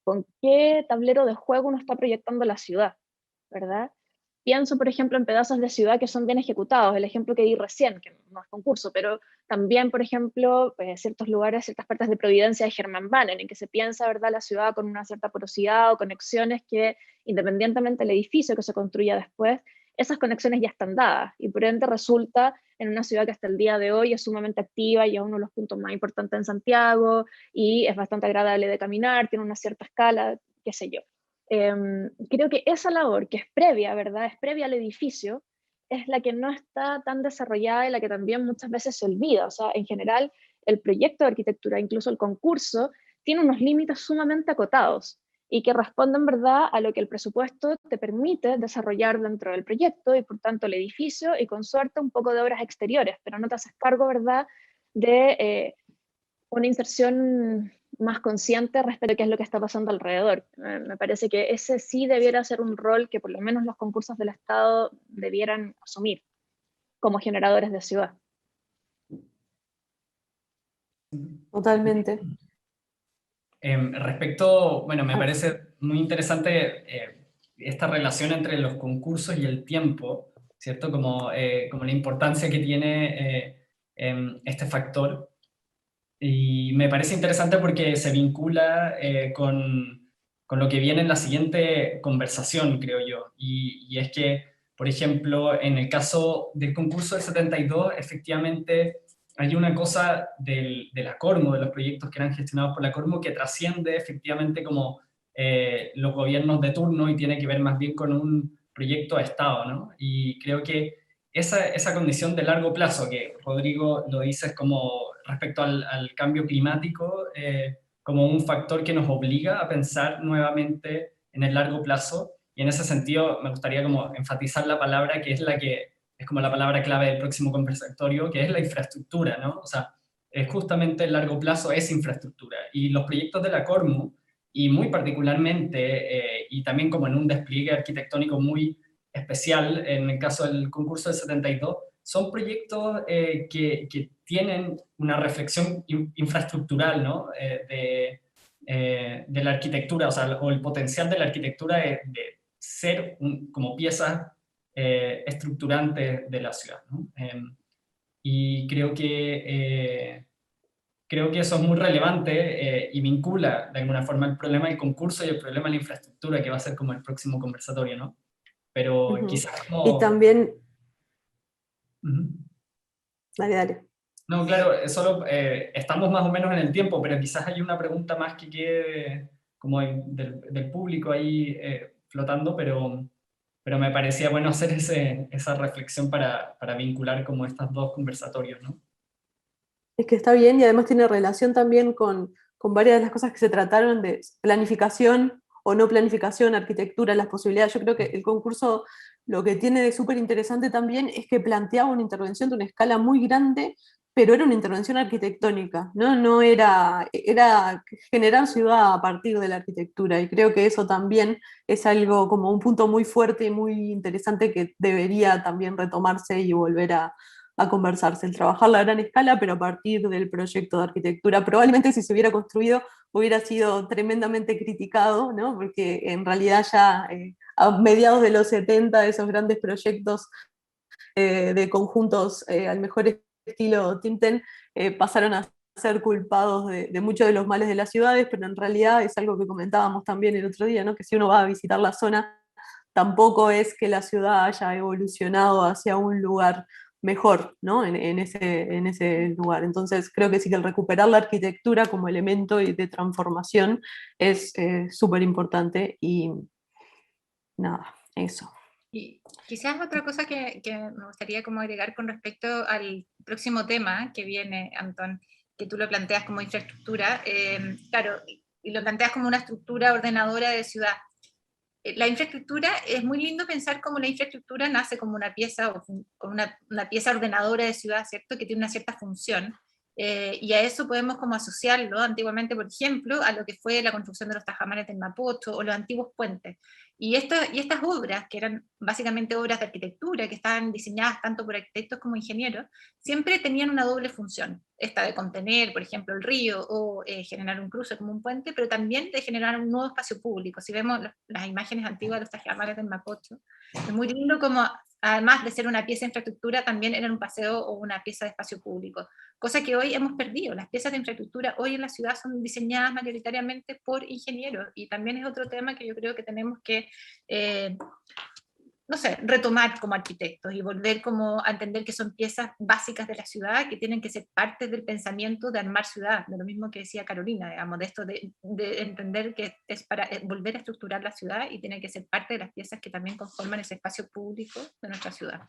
con qué tablero de juego uno está proyectando la ciudad, ¿verdad? Pienso, por ejemplo, en pedazos de ciudad que son bien ejecutados, el ejemplo que di recién, que no es concurso, pero también, por ejemplo, ciertos lugares, ciertas partes de Providencia de Germán Bannen, en que se piensa, ¿verdad?, la ciudad con una cierta porosidad o conexiones que, independientemente del edificio que se construya después, esas conexiones ya están dadas, y por ende resulta en una ciudad que hasta el día de hoy es sumamente activa y es uno de los puntos más importantes en Santiago, y es bastante agradable de caminar, tiene una cierta escala, qué sé yo. Creo que esa labor, que es previa, ¿verdad? Es previa al edificio, es la que no está tan desarrollada y la que también muchas veces se olvida. O sea, en general, el proyecto de arquitectura, incluso el concurso, tiene unos límites sumamente acotados y que responden, ¿verdad?, a lo que el presupuesto te permite desarrollar dentro del proyecto y por tanto el edificio y con suerte un poco de obras exteriores, pero no te haces cargo, ¿verdad?, de una inserción más consciente respecto a qué es lo que está pasando alrededor. Me parece que ese sí debiera ser un rol que por lo menos los concursos del Estado debieran asumir como generadores de ciudad. Totalmente. Respecto, bueno, me parece muy interesante esta relación entre los concursos y el tiempo, ¿cierto? Como la importancia que tiene este factor. Y me parece interesante porque se vincula con lo que viene en la siguiente conversación, creo yo. Y es que, por ejemplo, en el caso del concurso del 72, efectivamente hay una cosa de la Cormo, de los proyectos que eran gestionados por la Cormo, que trasciende efectivamente como los gobiernos de turno y tiene que ver más bien con un proyecto de Estado, ¿no? Y creo que esa condición de largo plazo, que Rodrigo lo dices como respecto al cambio climático, como un factor que nos obliga a pensar nuevamente en el largo plazo, y en ese sentido me gustaría como enfatizar la palabra que es como la palabra clave del próximo conversatorio, que es la infraestructura, ¿no? O sea, justamente el largo plazo es infraestructura, y los proyectos de la Cormu, y muy particularmente, y también como en un despliegue arquitectónico muy especial, en el caso del concurso del 72, son proyectos que tienen una reflexión infraestructural, ¿no? De la arquitectura, o sea, o el potencial de la arquitectura de ser como piezas estructurantes de la ciudad, ¿no? Y creo que eso es muy relevante y vincula de alguna forma el problema del concurso y el problema de la infraestructura, que va a ser como el próximo conversatorio, ¿no? Pero quizás como... Y también... Uh-huh. Dale, dale. No, claro, solo estamos más o menos en el tiempo, pero quizás hay una pregunta más que quede como del público ahí flotando, pero me parecía bueno hacer esa reflexión para vincular como estos dos conversatorios, ¿no? Es que está bien y además tiene relación también con varias de las cosas que se trataron de planificación o no planificación, arquitectura, las posibilidades. Yo creo que el concurso lo que tiene de súper interesante también es que planteaba una intervención de una escala muy grande, pero era una intervención arquitectónica, ¿no? No era generar ciudad a partir de la arquitectura, y creo que eso también es algo como un punto muy fuerte y muy interesante que debería también retomarse y volver a conversarse, el trabajar la gran escala, pero a partir del proyecto de arquitectura. Probablemente si se hubiera construido hubiera sido tremendamente criticado, ¿no? Porque en realidad ya a mediados de los 70 esos grandes proyectos de conjuntos al mejor estilo Tinten pasaron a ser culpados de muchos de los males de las ciudades, pero en realidad es algo que comentábamos también el otro día, ¿no? Que si uno va a visitar la zona, tampoco es que la ciudad haya evolucionado hacia un lugar mejor, ¿no? en ese lugar. Entonces creo que sí que el recuperar la arquitectura como elemento de transformación es súper importante y nada, eso. Y quizás otra cosa que me gustaría como agregar con respecto al próximo tema que viene, Antón, que tú lo planteas como infraestructura, claro, y lo planteas como una estructura ordenadora de ciudad. La infraestructura, es muy lindo pensar cómo la infraestructura nace como una pieza, o una pieza ordenadora de ciudad, ¿cierto? Que tiene una cierta función, y a eso podemos como asociarlo antiguamente, por ejemplo, a lo que fue la construcción de los tajamares del Mapocho o los antiguos puentes. Y estas obras, que eran básicamente obras de arquitectura, que estaban diseñadas tanto por arquitectos como ingenieros, siempre tenían una doble función, esta de contener, por ejemplo, el río o generar un cruce como un puente, pero también de generar un nuevo espacio público. Si vemos las imágenes antiguas de los tajamares del Mapocho, es muy lindo como, además de ser una pieza de infraestructura, también eran un paseo o una pieza de espacio público, cosa que hoy hemos perdido. Las piezas de infraestructura hoy en la ciudad son diseñadas mayoritariamente por ingenieros, y también es otro tema que yo creo que tenemos que no sé, retomar como arquitectos y volver como a entender que son piezas básicas de la ciudad que tienen que ser parte del pensamiento de armar ciudad, de lo mismo que decía Carolina, digamos, de esto de entender que es para volver a estructurar la ciudad y tiene que ser parte de las piezas que también conforman ese espacio público de nuestra ciudad.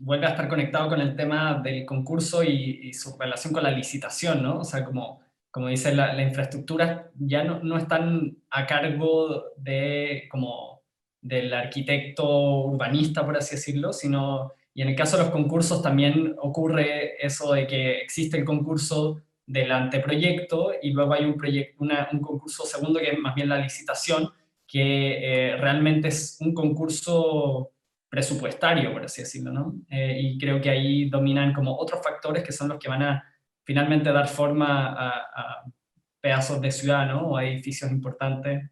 Vuelve a estar conectado con el tema del concurso y su relación con la licitación, ¿no? O sea, como dice, la infraestructura ya no están a cargo del arquitecto urbanista, por así decirlo, sino, y en el caso de los concursos también ocurre eso de que existe el concurso del anteproyecto y luego hay un concurso segundo que es más bien la licitación, que realmente es un concurso presupuestario, por así decirlo, ¿no? Y creo que ahí dominan como otros factores que son los que van a finalmente dar forma a pedazos de ciudad, ¿no? O a edificios importantes.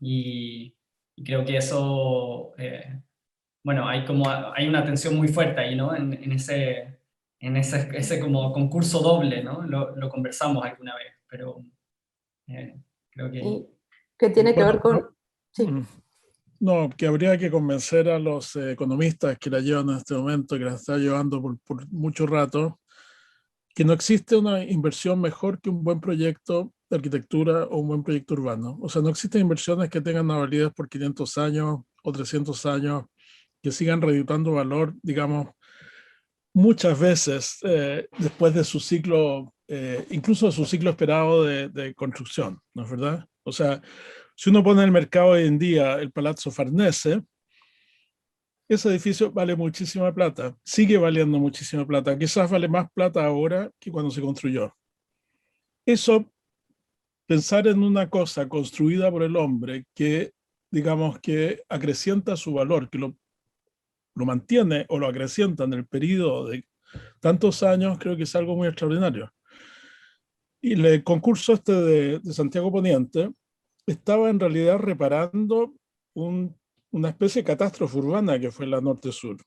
Y creo que eso, bueno, hay una tensión muy fuerte ahí, ¿no? En ese como concurso doble, ¿no? Lo conversamos alguna vez, pero creo que... Y que tiene que ver con... Sí. No, que habría que convencer a los economistas que la llevan en este momento, que la están llevando por mucho rato, que no existe una inversión mejor que un buen proyecto de arquitectura o un buen proyecto urbano. O sea, no existen inversiones que tengan una validez por 500 años o 300 años, que sigan reeditando valor, digamos, muchas veces después de su ciclo, incluso de su ciclo esperado de construcción, ¿no es verdad? O sea, si uno pone en el mercado hoy en día el Palazzo Farnese, ese edificio vale muchísima plata, sigue valiendo muchísima plata, quizás vale más plata ahora que cuando se construyó. Eso, pensar en una cosa construida por el hombre que, digamos, que acrecienta su valor, que lo mantiene o lo acrecienta en el periodo de tantos años, creo que es algo muy extraordinario. Y el concurso este de Santiago Poniente estaba en realidad reparando una especie de catástrofe urbana que fue la Norte-Sur,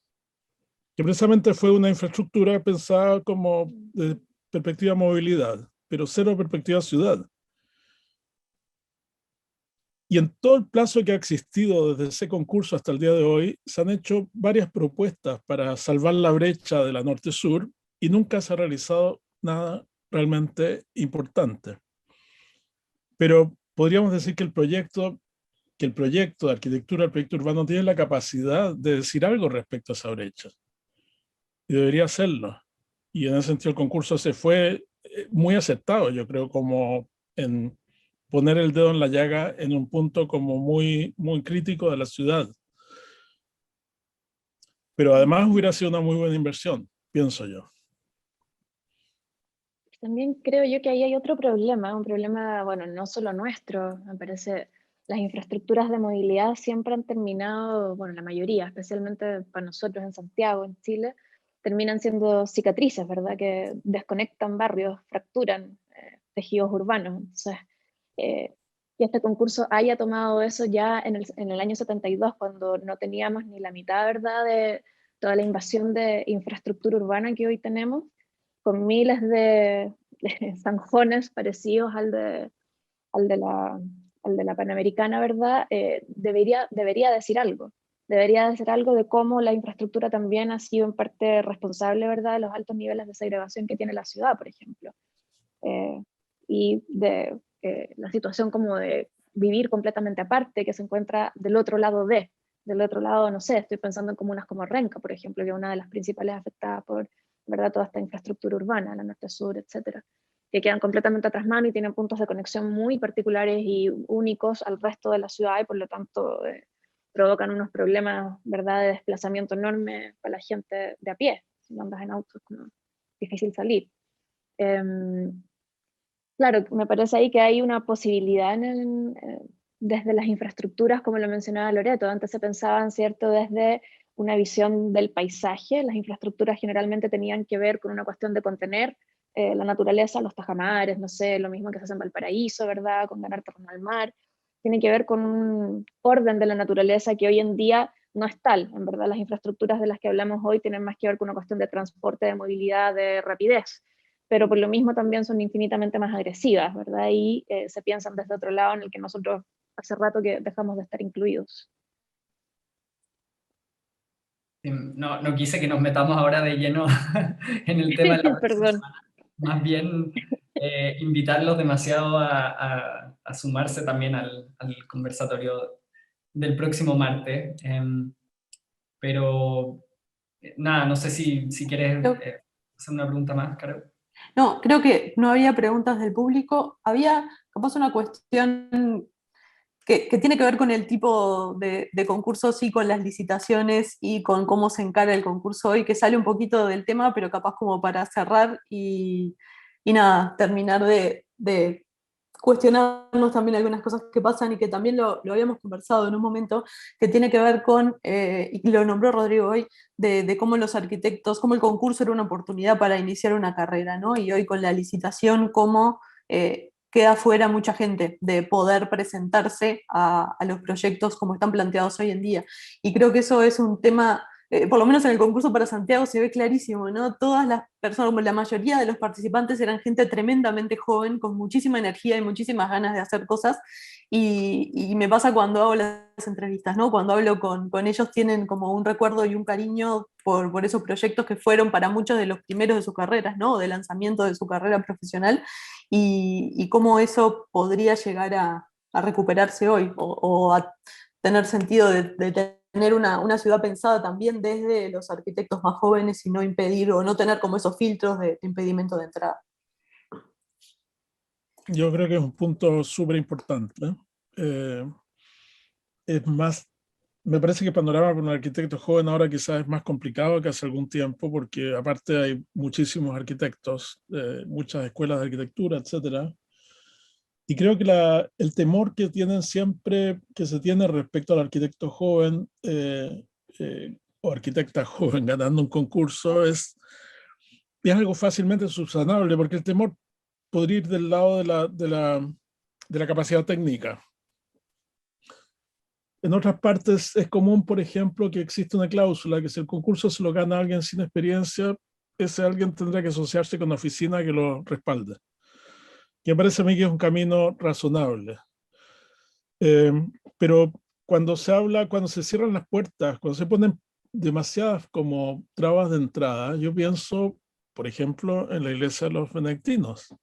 que precisamente fue una infraestructura pensada como de perspectiva movilidad, pero cero perspectiva ciudad. Y en todo el plazo que ha existido desde ese concurso hasta el día de hoy, se han hecho varias propuestas para salvar la brecha de la Norte-Sur y nunca se ha realizado nada realmente importante. Pero podríamos decir que el proyecto de arquitectura, el proyecto urbano, tiene la capacidad de decir algo respecto a esa brecha. Y debería hacerlo. Y en ese sentido el concurso se fue muy aceptado, yo creo, como en poner el dedo en la llaga en un punto como muy, muy crítico de la ciudad. Pero además hubiera sido una muy buena inversión, pienso yo. También creo yo que ahí hay otro problema, un problema, bueno, no solo nuestro, me parece, las infraestructuras de movilidad siempre han terminado, bueno, la mayoría, especialmente para nosotros en Santiago, en Chile, terminan siendo cicatrices, ¿verdad? Que desconectan barrios, fracturan tejidos urbanos. Entonces, que este concurso haya tomado eso ya en el año 72, cuando no teníamos ni la mitad, ¿verdad?, de toda la invasión de infraestructura urbana que hoy tenemos, con miles de zanjones parecidos al de la Panamericana, ¿verdad? Debería decir algo. Debería decir algo de cómo la infraestructura también ha sido en parte responsable, ¿verdad?, de los altos niveles de segregación que tiene la ciudad, por ejemplo. Y de la situación como de vivir completamente aparte, que se encuentra del otro lado del otro lado, no sé, estoy pensando en comunas como Renca, por ejemplo, que es una de las principales afectadas por, ¿verdad?, toda esta infraestructura urbana, la norte-sur, etcétera, que quedan completamente atrás mano y tienen puntos de conexión muy particulares y únicos al resto de la ciudad y por lo tanto provocan unos problemas, ¿verdad?, de desplazamiento enorme para la gente de a pie. Si no andas en auto es como difícil salir. Claro, me parece ahí que hay una posibilidad desde las infraestructuras, como lo mencionaba Loreto. Antes se pensaban, ¿cierto?, desde una visión del paisaje. Las infraestructuras generalmente tenían que ver con una cuestión de contener la naturaleza, los tajamares, no sé, lo mismo que se hace en Valparaíso, ¿verdad?, con ganar terreno al mar. Tiene que ver con un orden de la naturaleza que hoy en día no es tal. En verdad, las infraestructuras de las que hablamos hoy tienen más que ver con una cuestión de transporte, de movilidad, de rapidez, pero por lo mismo también son infinitamente más agresivas, ¿verdad? Y se piensan desde otro lado en el que nosotros hace rato que dejamos de estar incluidos. No quise que nos metamos ahora de lleno en el tema de la próxima Perdón. semana. Más bien invitarlos demasiado a sumarse también al conversatorio del próximo martes. Pero nada, no sé si quieres hacer una pregunta más, Carol. No, creo que no había preguntas del público. Había capaz una cuestión que tiene que ver con el tipo de concursos y con las licitaciones y con cómo se encara el concurso hoy, que sale un poquito del tema, pero capaz como para cerrar y nada, terminar de cuestionarnos también algunas cosas que pasan y que también lo habíamos conversado en un momento, que tiene que ver con, y lo nombró Rodrigo hoy, de cómo los arquitectos, cómo el concurso era una oportunidad para iniciar una carrera, ¿no? Y hoy con la licitación, cómo queda fuera mucha gente de poder presentarse a los proyectos como están planteados hoy en día. Y creo que eso es un tema, por lo menos en el concurso para Santiago se ve clarísimo, ¿no? Todas las personas, la mayoría de los participantes eran gente tremendamente joven, con muchísima energía y muchísimas ganas de hacer cosas. Y me pasa cuando hago las entrevistas, ¿no? Cuando hablo con ellos tienen como un recuerdo y un cariño por esos proyectos que fueron para muchos de los primeros de sus carreras, ¿no? De lanzamiento de su carrera profesional y cómo eso podría llegar a recuperarse hoy o a tener sentido de tener una ciudad pensada también desde los arquitectos más jóvenes y no impedir o no tener como esos filtros de impedimento de entrada. Yo creo que es un punto súper importante. Es más, me parece que el panorama para un arquitecto joven ahora quizás es más complicado que hace algún tiempo, porque aparte hay muchísimos arquitectos, muchas escuelas de arquitectura, etcétera. Y creo que el temor que tienen siempre, que se tiene respecto al arquitecto joven o arquitecta joven ganando un concurso es algo fácilmente subsanable, porque el temor podría ir del lado de la capacidad técnica. En otras partes es común, por ejemplo, que existe una cláusula que si el concurso se lo gana alguien sin experiencia, ese alguien tendrá que asociarse con una oficina que lo respalde. Que me parece a mí que es un camino razonable. Pero cuando se habla, cuando se cierran las puertas, cuando se ponen demasiadas como trabas de entrada, yo pienso, por ejemplo, en la iglesia de los benedictinos.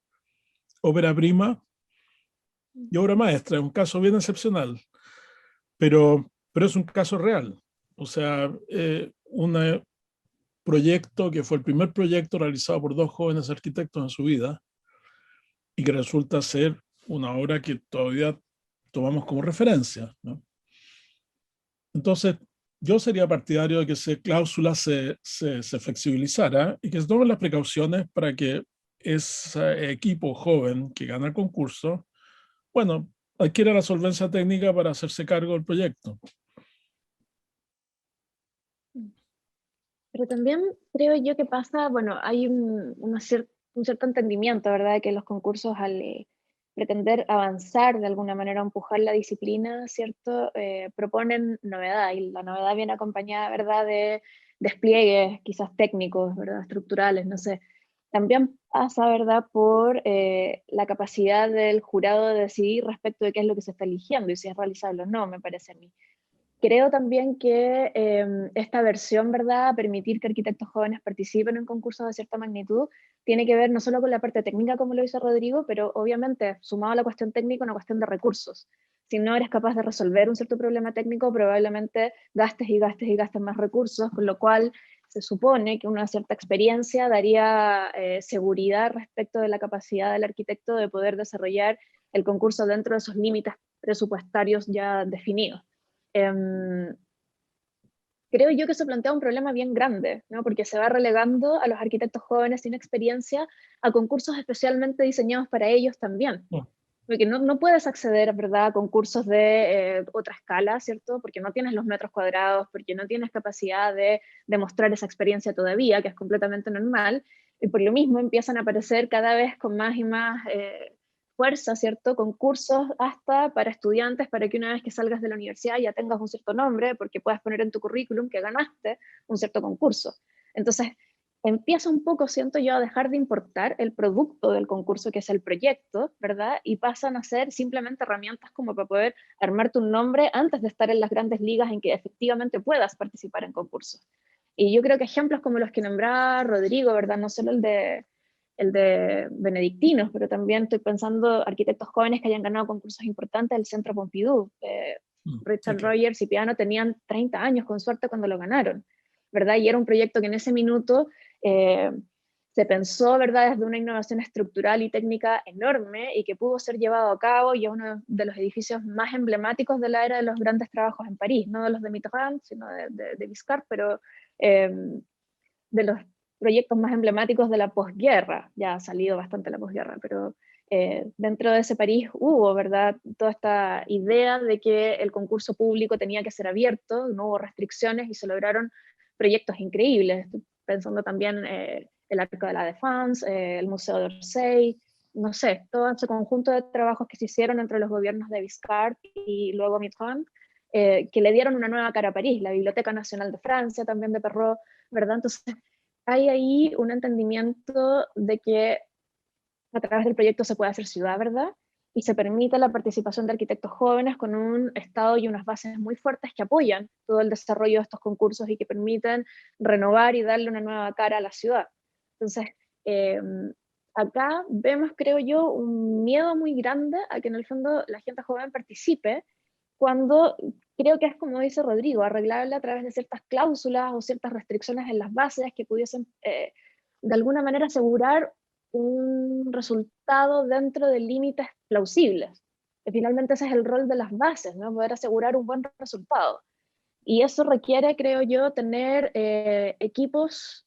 Ópera prima y obra maestra, es un caso bien excepcional, pero es un caso real. O sea, un proyecto que fue el primer proyecto realizado por dos jóvenes arquitectos en su vida y que resulta ser una obra que todavía tomamos como referencia, ¿no? Entonces, yo sería partidario de que esa cláusula se flexibilizara y que se tomen las precauciones para que ese equipo joven que gana el concurso, bueno, adquiera la solvencia técnica para hacerse cargo del proyecto. Pero también creo yo que pasa, bueno, hay un cierto entendimiento, ¿verdad?, de que los concursos al pretender avanzar de alguna manera, empujar la disciplina, ¿cierto?, proponen novedad, y la novedad viene acompañada, ¿verdad?, de despliegues quizás técnicos, ¿verdad?, estructurales, no sé. También pasa, ¿verdad?, por la capacidad del jurado de decidir respecto de qué es lo que se está eligiendo y si es realizable o no, me parece a mí. Creo también que esta versión, ¿verdad?, permitir que arquitectos jóvenes participen en concursos de cierta magnitud, tiene que ver no solo con la parte técnica, como lo dice Rodrigo, pero obviamente, sumado a la cuestión técnica, una cuestión de recursos. Si no eres capaz de resolver un cierto problema técnico, probablemente gastes y gastes y gastes más recursos, con lo cual se supone que una cierta experiencia daría seguridad respecto de la capacidad del arquitecto de poder desarrollar el concurso dentro de esos límites presupuestarios ya definidos. Creo yo que se plantea un problema bien grande, ¿no?, porque se va relegando a los arquitectos jóvenes sin experiencia a concursos especialmente diseñados para ellos también. Porque no puedes acceder, ¿verdad?, a concursos de otra escala, ¿cierto?, porque no tienes los metros cuadrados, porque no tienes capacidad de demostrar esa experiencia todavía, que es completamente normal, y por lo mismo empiezan a aparecer cada vez con más y más fuerza, ¿cierto?, concursos hasta para estudiantes, para que una vez que salgas de la universidad ya tengas un cierto nombre, porque puedas poner en tu currículum que ganaste un cierto concurso. Entonces, empieza un poco, siento yo, a dejar de importar el producto del concurso, que es el proyecto, ¿verdad? Y pasan a ser simplemente herramientas como para poder armarte un nombre antes de estar en las grandes ligas en que efectivamente puedas participar en concursos. Y yo creo que ejemplos como los que nombraba Rodrigo, ¿verdad? No solo el de benedictinos, pero también estoy pensando arquitectos jóvenes que hayan ganado concursos importantes del Centro Pompidou. Richard Rogers y Piano tenían 30 años con suerte cuando lo ganaron, ¿verdad? Y era un proyecto que en ese minuto se pensó, ¿verdad?, desde una innovación estructural y técnica enorme y que pudo ser llevado a cabo, y es uno de los edificios más emblemáticos de la era de los grandes trabajos en París, no de los de Mitterrand, sino de Giscard, pero de los proyectos más emblemáticos de la posguerra. Ya ha salido bastante la posguerra, pero dentro de ese París hubo, ¿verdad?, toda esta idea de que el concurso público tenía que ser abierto, no hubo restricciones y se lograron proyectos increíbles. Estoy pensando también el Arco de la Défense, el Museo d'Orsay, no sé, todo ese conjunto de trabajos que se hicieron entre los gobiernos de Giscard y luego Mitterrand, que le dieron una nueva cara a París, la Biblioteca Nacional de Francia, también de Perrault, ¿verdad? Entonces, hay ahí un entendimiento de que a través del proyecto se puede hacer ciudad, ¿verdad? Y se permite la participación de arquitectos jóvenes con un estado y unas bases muy fuertes que apoyan todo el desarrollo de estos concursos y que permiten renovar y darle una nueva cara a la ciudad. Entonces, acá vemos, creo yo, un miedo muy grande a que en el fondo la gente joven participe, cuando creo que es, como dice Rodrigo, arreglable a través de ciertas cláusulas o ciertas restricciones en las bases que pudiesen de alguna manera asegurar un resultado dentro de límites plausibles. Que finalmente ese es el rol de las bases, ¿no? Poder asegurar un buen resultado. Y eso requiere, creo yo, tener equipos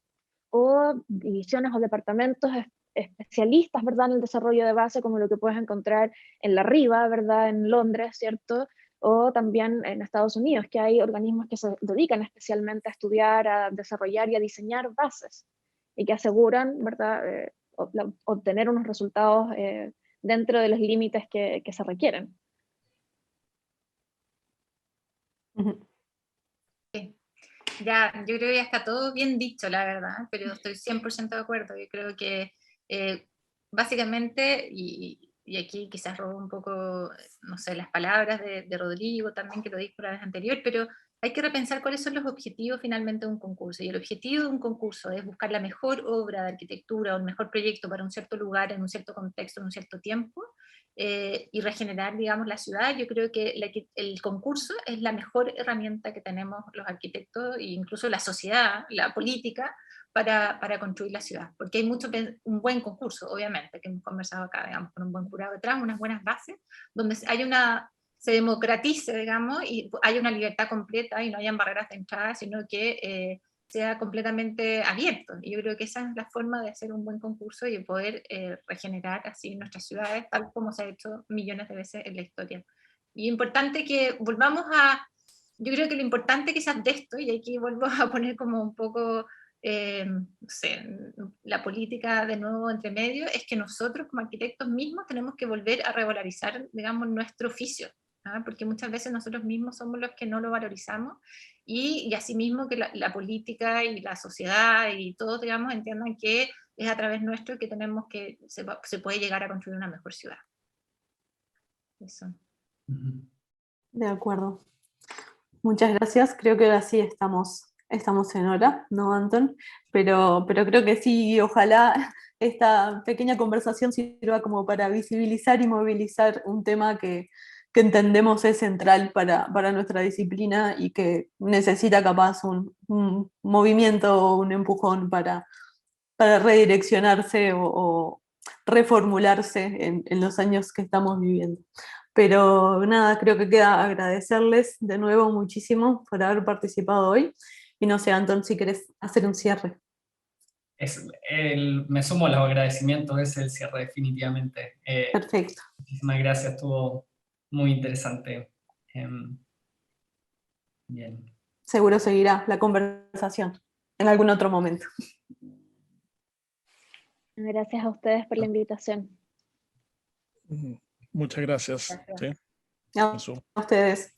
o divisiones o departamentos especialistas, ¿verdad?, en el desarrollo de base, como lo que puedes encontrar en la RIBA, ¿verdad?, en Londres, ¿cierto?, o también en Estados Unidos, que hay organismos que se dedican especialmente a estudiar, a desarrollar y a diseñar bases, y que aseguran, ¿verdad?, obtener unos resultados dentro de los límites que se requieren. Ya, yo creo que ya está todo bien dicho, la verdad, pero estoy 100% de acuerdo. Yo creo que básicamente, y aquí quizás robo un poco, no sé, las palabras de Rodrigo también, que lo dijo la vez anterior, pero hay que repensar cuáles son los objetivos finalmente de un concurso. Y el objetivo de un concurso es buscar la mejor obra de arquitectura o el mejor proyecto para un cierto lugar, en un cierto contexto, en un cierto tiempo, y regenerar, digamos, la ciudad. Yo creo que el concurso es la mejor herramienta que tenemos los arquitectos e incluso la sociedad, la política, para construir la ciudad, porque hay un buen concurso, obviamente, que hemos conversado acá, digamos, con un buen jurado detrás, unas buenas bases, donde se democratice, digamos, y haya una libertad completa y no hayan barreras de entrada, sino que sea completamente abierto. Y yo creo que esa es la forma de hacer un buen concurso y de poder regenerar así nuestras ciudades, tal como se ha hecho millones de veces en la historia. Y importante que volvamos yo creo que lo importante quizás de esto, y aquí vuelvo a poner como un poco, no sé, la política de nuevo entre medio, es que nosotros como arquitectos mismos tenemos que volver a revalorizar, digamos, nuestro oficio, ¿ah? Porque muchas veces nosotros mismos somos los que no lo valorizamos, y asimismo que la política y la sociedad y todos, digamos, entiendan que es a través nuestro que tenemos que se puede llegar a construir una mejor ciudad. Eso. De acuerdo. Muchas gracias. Creo que ahora sí estamos en hora, ¿no, Anton? Pero creo que sí, ojalá esta pequeña conversación sirva como para visibilizar y movilizar un tema que entendemos es central para nuestra disciplina y que necesita capaz un movimiento o un empujón para redireccionarse o reformularse en los años que estamos viviendo. Pero nada, creo que queda agradecerles de nuevo muchísimo por haber participado hoy. Y no sé, Anton, si querés hacer un cierre. Me sumo a los agradecimientos, es el cierre definitivamente. Perfecto. Muchísimas gracias, estuvo muy interesante. Bien. Seguro seguirá la conversación en algún otro momento. Gracias a ustedes por la invitación. Muchas gracias. Gracias. Sí, A ustedes.